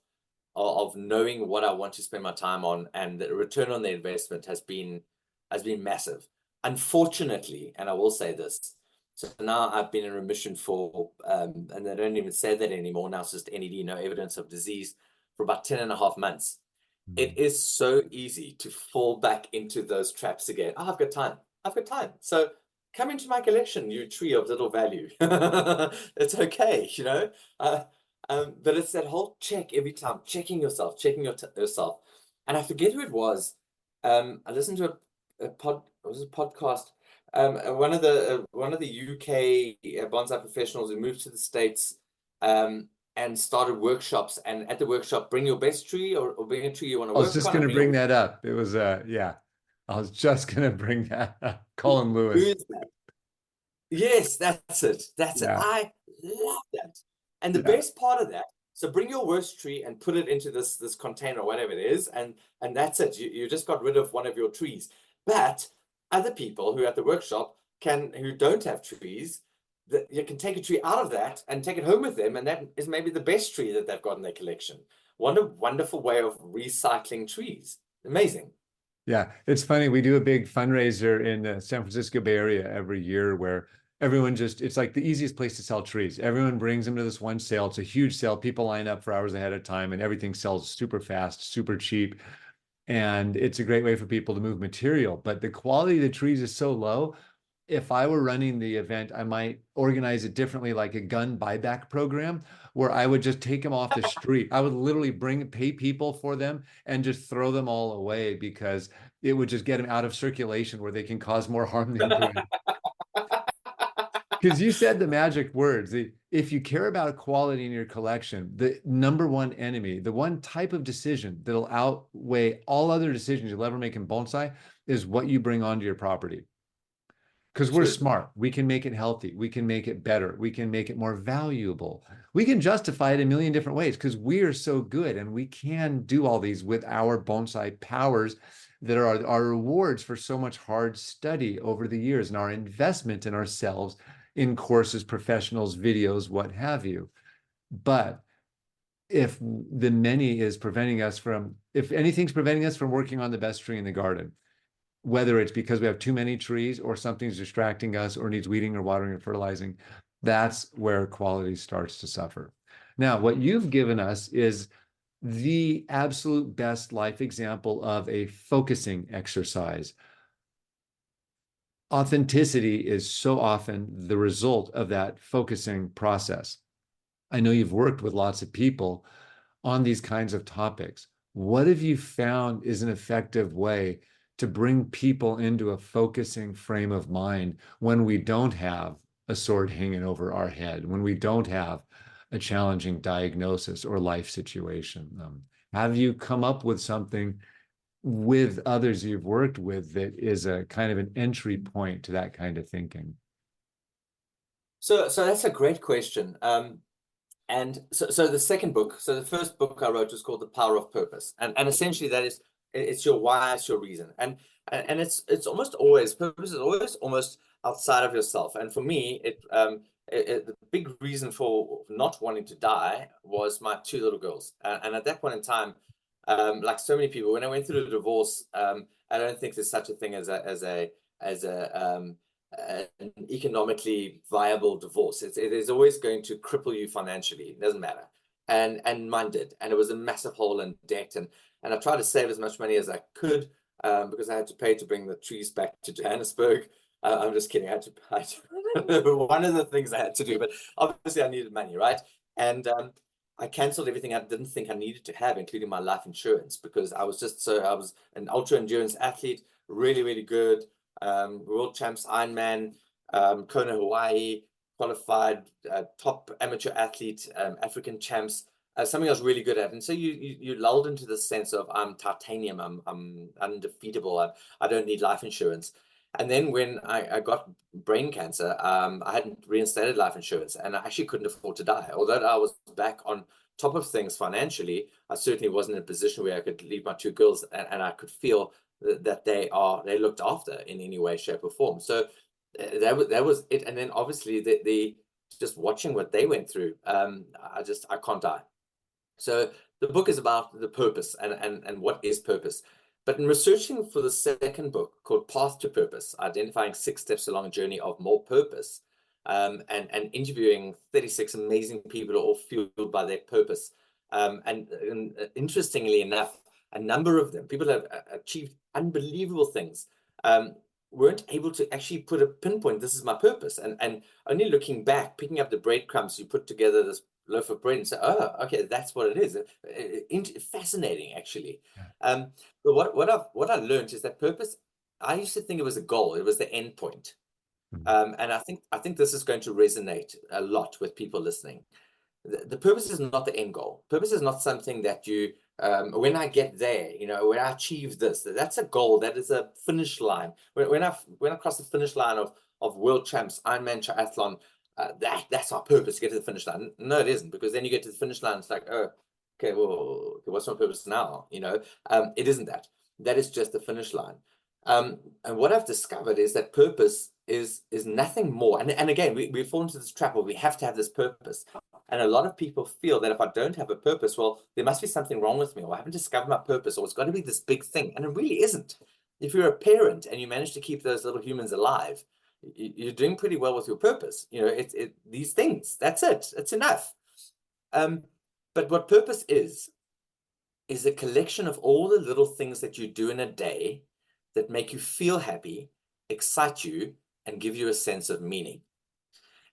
B: knowing what I want to spend my time on, and the return on the investment has been massive. Unfortunately, and I will say this, so now I've been in remission for, and they don't even say that anymore. Now it's just NED, no evidence of disease, for about 10.5 months. It is so easy to fall back into those traps again. Oh, I've got time. I've got time. So come into my collection, you tree of little value. It's okay, but it's that whole check every time, checking yourself, checking yourself. And I forget who it was. I listened to a podcast. One of the UK bonsai professionals who moved to the States, and started workshops. And at the workshop, bring your best tree, or bring a tree you want to
A: I was
B: work
A: just
B: on.
A: going to bring that up. It was, yeah, I was just going to bring that up. Colin Lewis.
B: Who is that? Yes, that's it. That's it.
A: Yeah.
B: I love that. And the best part of that, so bring your worst tree and put it into this container, whatever it is, and that's it. You just got rid of one of your trees. But other people who are at the workshop who don't have trees, that you can take a tree out of that and take it home with them, and that is maybe the best tree that they've got in their collection. What a wonderful way of recycling trees. Amazing.
A: Yeah, it's funny. We do a big fundraiser in the San Francisco Bay Area every year where everyone it's like the easiest place to sell trees. Everyone brings them to this one sale. It's a huge sale. People line up for hours ahead of time, and everything sells super fast, super cheap. And it's a great way for people to move material. But the quality of the trees is so low. If I were running the event, I might organize it differently, like a gun buyback program, where I would just take them off the street. I would literally pay people for them and just throw them all away, because it would just get them out of circulation where they can cause more harm than good. Because you said the magic words. If you care about quality in your collection, the number one enemy, the one type of decision that'll outweigh all other decisions you'll ever make in bonsai, is what you bring onto your property. Because we're smart. We can make it healthy. We can make it better. We can make it more valuable. We can justify it a million different ways because we are so good, and we can do all these with our bonsai powers that are our rewards for so much hard study over the years and our investment in ourselves in courses, professionals, videos, what have you. But if anything's preventing us from working on the best tree in the garden, whether it's because we have too many trees or something's distracting us or needs weeding or watering or fertilizing, that's where quality starts to suffer. Now, what you've given us is the absolute best life example of a focusing exercise. Authenticity is so often the result of that focusing process. I know you've worked with lots of people on these kinds of topics. What have you found is an effective way to bring people into a focusing frame of mind when we don't have a sword hanging over our head, when we don't have a challenging diagnosis or life situation? Have you come up with something with others you've worked with that is a kind of an entry point to that kind of thinking?
B: So that's a great question. And so the second book, so the first book I wrote was called The Power of Purpose. And essentially that is, it's your why, it's your reason. And it's almost always, purpose is always almost outside of yourself. And for me, the big reason for not wanting to die was my two little girls. And at that point in time, like so many people, when I went through a divorce, I don't think there's such a thing as an economically viable divorce. It is always going to cripple you financially. It doesn't matter. And mine did. And it was a massive hole in debt. And I tried to save as much money as I could, because I had to pay to bring the trees back to Johannesburg. I'm just kidding. I had one of the things I had to do, but obviously I needed money, right? And I canceled everything I didn't think I needed to have, including my life insurance, because I was an ultra endurance athlete, really, really good, world champs, Ironman, Kona, Hawaii, qualified, top amateur athlete, African champs, something I was really good at. And so you lulled into the sense of I'm titanium, I'm undefeatable, I don't need life insurance. And then when I got brain cancer, I hadn't reinstated life insurance, and I actually couldn't afford to die. Although I was back on top of things financially, I certainly wasn't in a position where I could leave my two girls, and I could feel that they looked after in any way, shape, or form. So that was it. And then obviously the just watching what they went through, I can't die. So the book is about the purpose and what is purpose. But in researching for the second book called Path to Purpose, identifying 6 steps along a journey of more purpose, and interviewing 36 amazing people who are all fueled by their purpose. And interestingly enough, a number of them, people have achieved unbelievable things, weren't able to actually put a pinpoint, this is my purpose. And only looking back, picking up the breadcrumbs, you put together this loaf of bread and say, oh, okay, that's what it is. Fascinating, actually.
A: Yeah.
B: But what I learned is that purpose, I used to think it was a goal, it was the end point.
A: Mhm.
B: And I think this is going to resonate a lot with people listening. The purpose is not the end goal. Purpose is not something that you, when I get there, when I achieve this, that's a goal. That is a finish line. When I cross the finish line of world champs, Ironman triathlon, that's our purpose, to get to the finish line. No, it isn't, because then you get to the finish line, it's like, oh, okay, well, what's my purpose now? It isn't that. That is just the finish line. And what I've discovered is that purpose is nothing more. And again, we fall into this trap where we have to have this purpose. And a lot of people feel that if I don't have a purpose, well, there must be something wrong with me, or I haven't discovered my purpose, or it's got to be this big thing. And it really isn't. If you're a parent and you manage to keep those little humans alive, you're doing pretty well with your purpose. These things, that's it. It's enough. But what purpose is a collection of all the little things that you do in a day that make you feel happy, excite you, and give you a sense of meaning.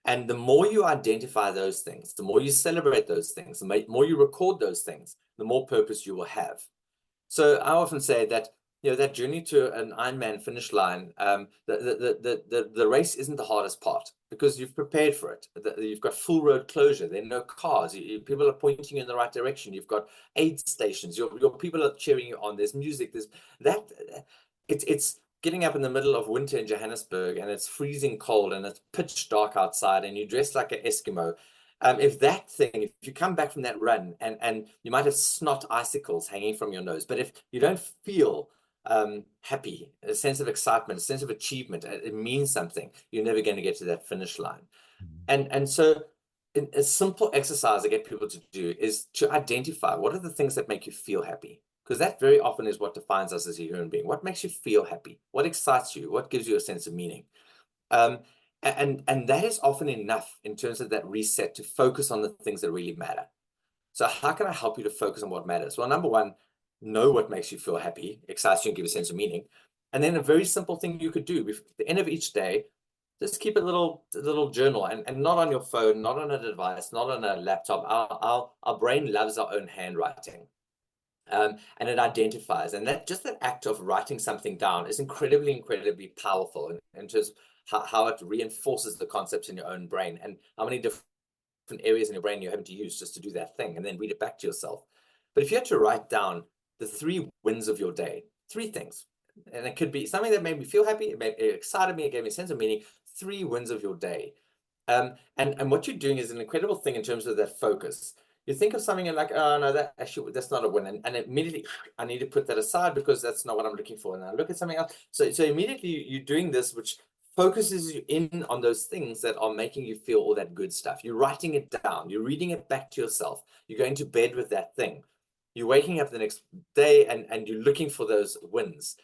B: And the more you identify those things, the more you celebrate those things, the more you record those things, the more purpose you will have. So I often say that, that journey to an Ironman finish line, the race isn't the hardest part, because you've prepared for it. You've got full road closure. There are no cars. People are pointing you in the right direction. You've got aid stations. Your people are cheering you on. There's music. There's that. It's getting up in the middle of winter in Johannesburg, and it's freezing cold, and it's pitch dark outside, and you dress like an Eskimo. If you come back from that run and you might have snot icicles hanging from your nose, but if you don't feel happy, a sense of excitement, a sense of achievement, it means something, you're never going to get to that finish line.
A: Mhm.
B: And so a simple exercise I get people to do is to identify what are the things that make you feel happy. Because that very often is what defines us as a human being. What makes you feel happy? What excites you? What gives you a sense of meaning? Um, and that is often enough in terms of that reset to focus on the things that really matter. So how can I help you to focus on what matters? Well, number one, know what makes you feel happy, excites you, and give you a sense of meaning. And then a very simple thing you could do at the end of each day, just keep a little journal, and not on your phone, not on a device, not on a laptop. Our brain loves our own handwriting. And it identifies, and that act of writing something down is incredibly powerful in terms of how it reinforces the concepts in your own brain, and how many different areas in your brain you're having to use just to do that thing, and then read it back to yourself. But if you had to write down the 3 wins of your day, 3 things, and it could be something that made me feel happy, it excited me, it gave me a sense of meaning, 3 wins of your day. And what you're doing is an incredible thing in terms of that focus. You think of something and like, oh no, that's not a win. And immediately I need to put that aside because that's not what I'm looking for. And I look at something else. So immediately you're doing this, which focuses you in on those things that are making you feel all that good stuff. You're writing it down, you're reading it back to yourself, you're going to bed with that thing. You're waking up the next day and you're looking for those wins.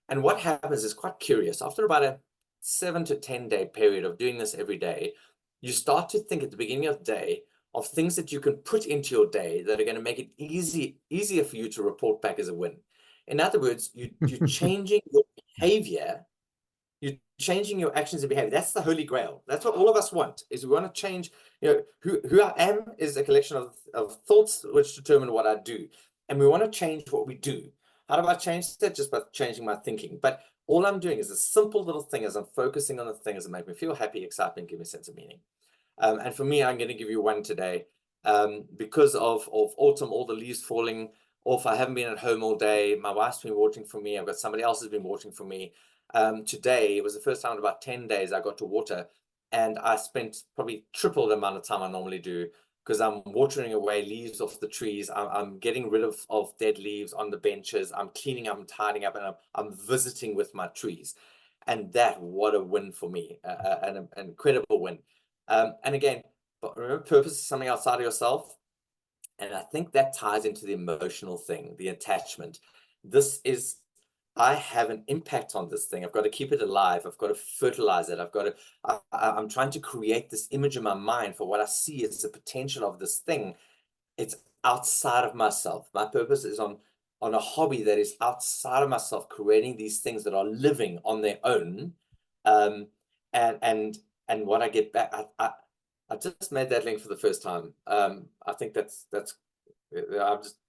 B: And what happens is quite curious. After about a 7 to 10 day period of doing this every day, you start to think at the beginning of the day of things that you can put into your day that are going to make it easier for you to report back as a win. In other words, you're changing your behavior, you're changing your actions and behavior. That's the holy grail. That's what all of us want, is we want to change, who I am is a collection of thoughts which determine what I do. And we want to change what we do. How do I change that? Just by changing my thinking. But all I'm doing is a simple little thing as I'm focusing on the things that make me feel happy, excitement, give me a sense of meaning. And for me, I'm going to give you one today. Because of autumn, all the leaves falling off. I haven't been at home all day. My wife's been watching for me. I've got somebody else who's been watching for me. Today, it was the first time in about 10 days I got to water. And I spent probably triple the amount of time I normally do because I'm watering away leaves off the trees. I'm getting rid of dead leaves on the benches. I'm cleaning up and tidying up, and I'm visiting with my trees. And what a win for me, an incredible win. And again, but remember, purpose is something outside of yourself. And I think that ties into the emotional thing, the attachment. I have an impact on this thing. I've got to keep it alive. I've got to fertilize it. I'm trying to create this image in my mind for what I see as the potential of this thing. It's outside of myself. My purpose is on a hobby that is outside of myself, creating these things that are living on their own. And what I get back, I just made that link for the first time. I think that's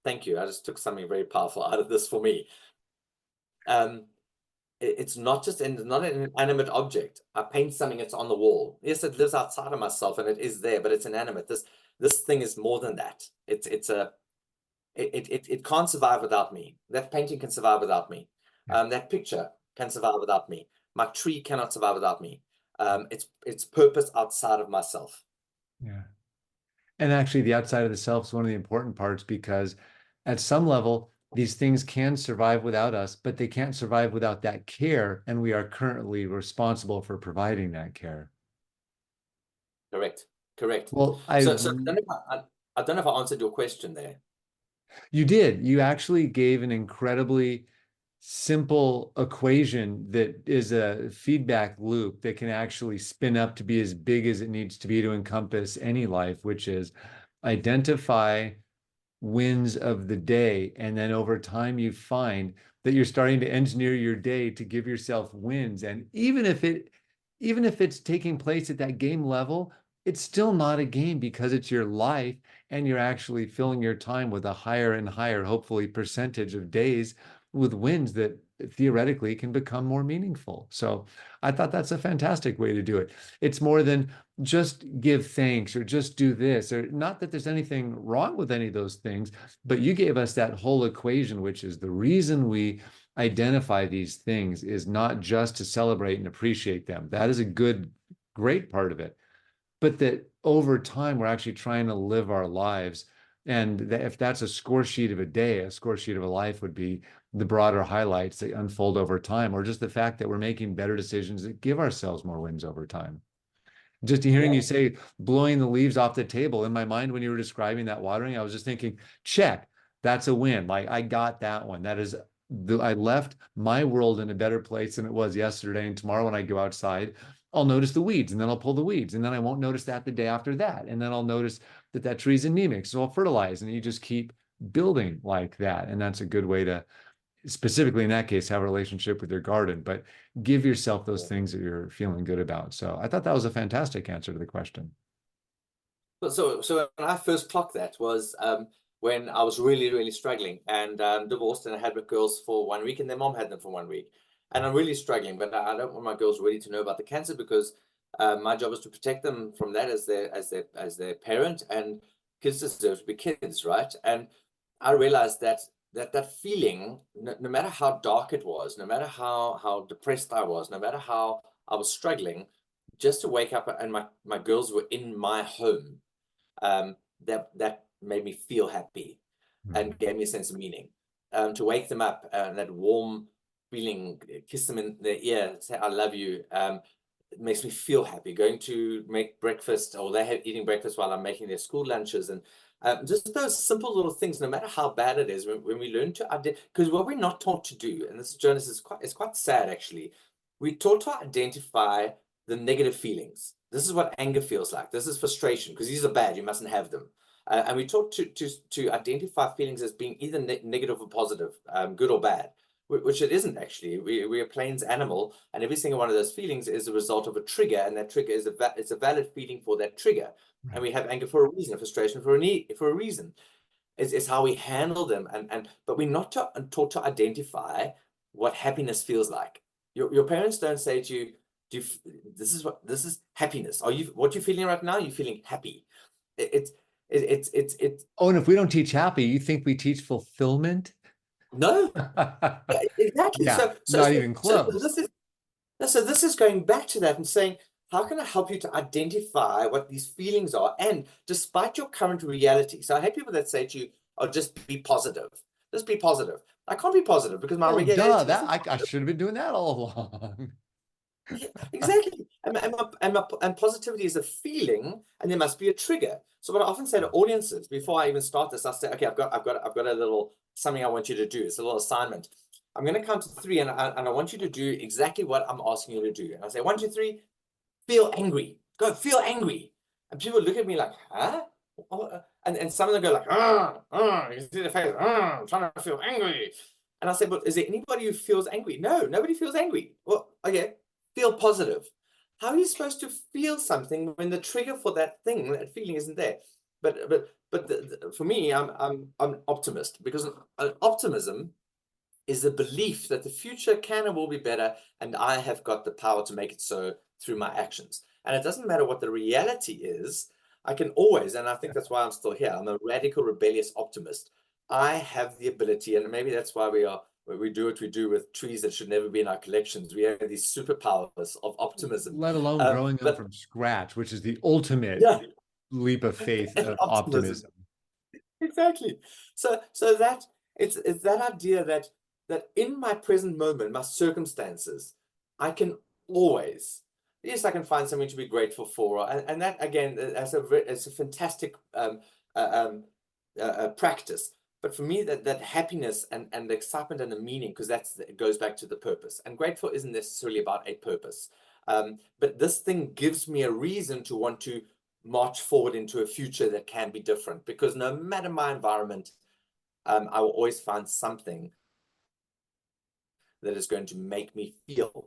B: thank you. I just took something very powerful out of this for me. It's not not an inanimate object. I paint something, it's on the wall. Yes, it lives outside of myself and it is there, but it's inanimate. This thing is more than that. It can't survive without me. That painting can survive without me. That picture can survive without me. My tree cannot survive without me. It's purpose outside of myself.
A: Yeah. And actually, the outside of the self is one of the important parts, because at some level, these things can survive without us, but they can't survive without that care. And we are currently responsible for providing that care.
B: Correct.
A: Well,
B: So I don't know if I answered your question there.
A: You did. You actually gave an incredibly simple equation that is a feedback loop that can actually spin up to be as big as it needs to be to encompass any life, which is identify wins of the day. And then over time, you find that you're starting to engineer your day to give yourself wins. And even if it's taking place at that game level, it's still not a game, because it's your life and you're actually filling your time with a higher and higher, hopefully, percentage of days with wins that theoretically can become more meaningful. So I thought that's a fantastic way to do it. It's more than just give thanks or just do this, or not that there's anything wrong with any of those things, but you gave us that whole equation, which is the reason we identify these things is not just to celebrate and appreciate them. That is a great part of it. But that over time, we're actually trying to live our lives. And that if that's a score sheet of a day, a score sheet of a life would be the broader highlights that unfold over time, or just the fact that we're making better decisions that give ourselves more wins over time. Just hearing you say blowing the leaves off the table, in my mind when you were describing that watering, I was just thinking, check, that's a win. Like, I got that one. That is, I left my world in a better place than it was yesterday. And tomorrow when I go outside, I'll notice the weeds, and then I'll pull the weeds, and then I won't notice that the day after that. And then I'll notice that tree's anemic, so I'll fertilize, and you just keep building like that. And that's a good way to, specifically in that case, have a relationship with your garden, but give yourself those things that you're feeling good about. So I thought that was a fantastic answer to the question.
B: So when I first clocked that was when I was really, really struggling and divorced, and I had my girls for 1 week, and their mom had them for 1 week. And I'm really struggling, but I don't want my girls really to know about the cancer, because my job is to protect them from that as their parent, and kids deserve to be kids, right? And I realized that feeling, no matter how dark it was, no matter how depressed I was, no matter how I was struggling, just to wake up and my girls were in my home, that made me feel happy and gave me a sense of meaning. To wake them up, that warm feeling, kiss them in their ear, say I love you, it makes me feel happy. Going to make breakfast, or they eating breakfast while I'm making their school lunches, and just those simple little things, no matter how bad it is, when we learn to identify, because what we're not taught to do, and this, Jonas, is quite sad actually, we're taught to identify the negative feelings. This is what anger feels like. This is frustration, because these are bad. You mustn't have them. And we taught to identify feelings as being either negative or positive, good or bad, which it isn't actually. We're a plains animal, and every single one of those feelings is a result of a trigger, and that trigger is it's a valid feeling for that trigger. Right. And we have anger for a reason, frustration for a reason. It's how we handle them, but we're not taught to identify what happiness feels like. Your parents don't say to you, this is happiness. What you're feeling right now? You're feeling happy. It's
A: Oh, and if we don't teach happy, you think we teach fulfillment?
B: No, exactly.
A: Yeah, not even close.
B: So this is going back to that and saying, how can I help you to identify what these feelings are? And despite your current reality, so I hate people that say to you, oh, just be positive. Just be positive. I can't be positive because my reality
A: I should have been doing that all along.
B: Yeah, exactly. And positivity is a feeling, and there must be a trigger. So what I often say to audiences before I even start this, I say, okay, I've got a little something I want you to do. It's a little assignment. I'm going to count to three, and I want you to do exactly what I'm asking you to do. And I say, 1, 2, 3, feel angry. Go, feel angry. And people look at me like, huh? And some of them go like, you can see their face, I'm trying to feel angry. And I say, but is there anybody who feels angry? No, nobody feels angry. Well, okay, feel positive. How are you supposed to feel something when the trigger for that thing, that feeling isn't there? But for me, I'm an optimist, because optimism is the belief that the future can and will be better, and I have got the power to make it so through my actions. And it doesn't matter what the reality is, I can always, and I think that's why I'm still here, I'm a radical, rebellious optimist. I have the ability, and maybe that's why we do what we do with trees that should never be in our collections. We have these superpowers of optimism.
A: Let alone growing them from scratch, which is the ultimate leap of faith of optimism.
B: Exactly. So that it's that idea that in my present moment, my circumstances, I can always, yes, I can find something to be grateful for, and that again, as a fantastic practice. But for me, that happiness and the excitement and the meaning, because it goes back to the purpose. And grateful isn't necessarily about a purpose, but this thing gives me a reason to want to march forward into a future that can be different. Because no matter my environment, I will always find something that is going to make me feel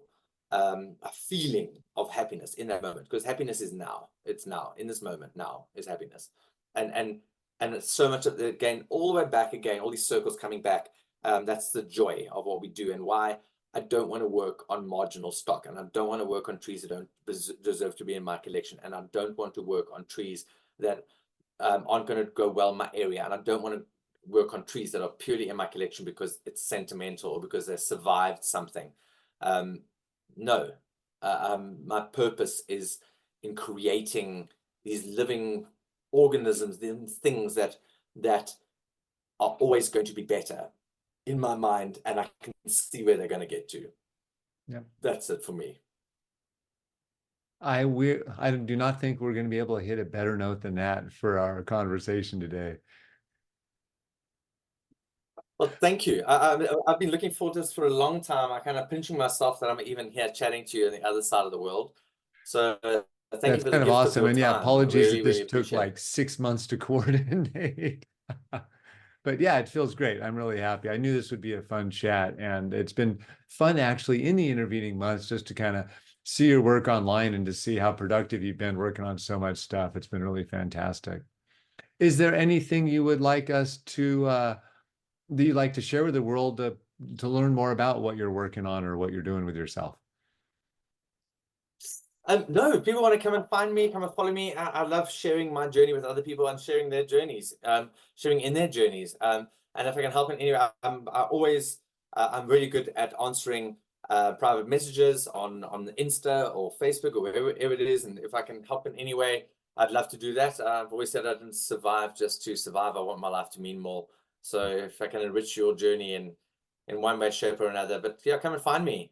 B: a feeling of happiness in that moment. Because happiness is now. It's now, in this moment. Now is happiness, and it's so much of the, again, all the way back again, all these circles coming back. That's the joy of what we do, and why I don't want to work on marginal stock, and I don't want to work on trees that don't deserve to be in my collection, and I don't want to work on trees that aren't going to go well in my area, and I don't want to work on trees that are purely in my collection because it's sentimental or because they survived something. No, my purpose is in creating these living organisms, things that are always going to be better in my mind, and I can see where they're going to get to.
A: Yeah,
B: that's it for me.
A: I do not think we're going to be able to hit a better note than that for our conversation today.
B: Well, thank you. I've been looking forward to this for a long time. I kind of pinching myself that I'm even here chatting to you on the other side of the world. So thank you for the gift
A: awesome.
B: of your time.
A: Apologies
B: really,
A: that this took like 6 months to coordinate. But yeah, it feels great. I'm really happy. I knew this would be a fun chat, and it's been fun actually in the intervening months just to kind of see your work online and to see how productive you've been working on so much stuff. It's been really fantastic. Is there anything you would like us to that you'd like to share with the world to learn more about what you're working on or what you're doing with yourself?
B: No, if people want to come and find me, come and follow me. I love sharing my journey with other people and sharing their journeys, sharing in their journeys. And if I can help in any way, I'm really good at answering private messages on Insta or Facebook or wherever it is. And if I can help in any way, I'd love to do that. I've always said I didn't survive just to survive. I want my life to mean more. So if I can enrich your journey in one way, shape, or another, but yeah, come and find me.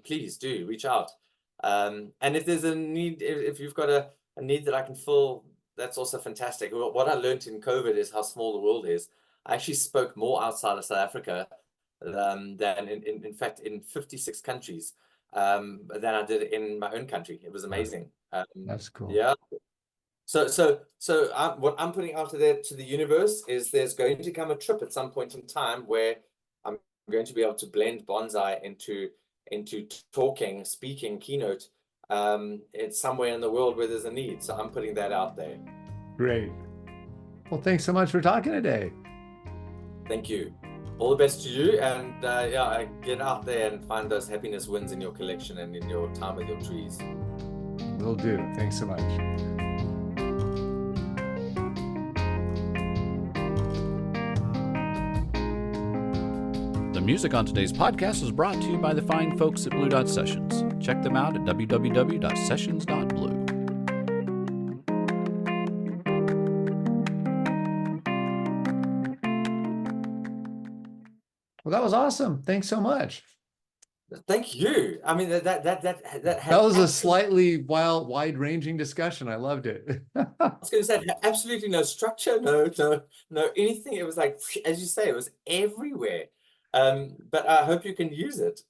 B: Please do reach out. And if there's a need, if you've got a need that I can fill, that's also fantastic. What I learned in COVID is how small the world is. I actually spoke more outside of South Africa than in fact in 56 countries than I did in my own country. It was amazing.
A: That's cool.
B: Yeah. So what I'm putting out there to the universe is there's going to come a trip at some point in time where I'm going to be able to blend bonsai into talking, speaking, keynote. It's somewhere in the world where there's a need. So I'm putting that out there.
A: Great. Well, thanks so much for talking today.
B: Thank you. All the best to you, and yeah, get out there and find those happiness wins in your collection and in your time with your trees.
A: Will do. Thanks so much.
C: The music on today's podcast was brought to you by the fine folks at Blue Dot Sessions. Check them out at www.sessions.blue.
A: Well, that was awesome. Thanks so much.
B: Thank you. I mean,
A: that was a slightly wide-ranging discussion. I loved it.
B: I was going to say absolutely no structure, no anything. It was like, as you say, it was everywhere. But I hope you can use it.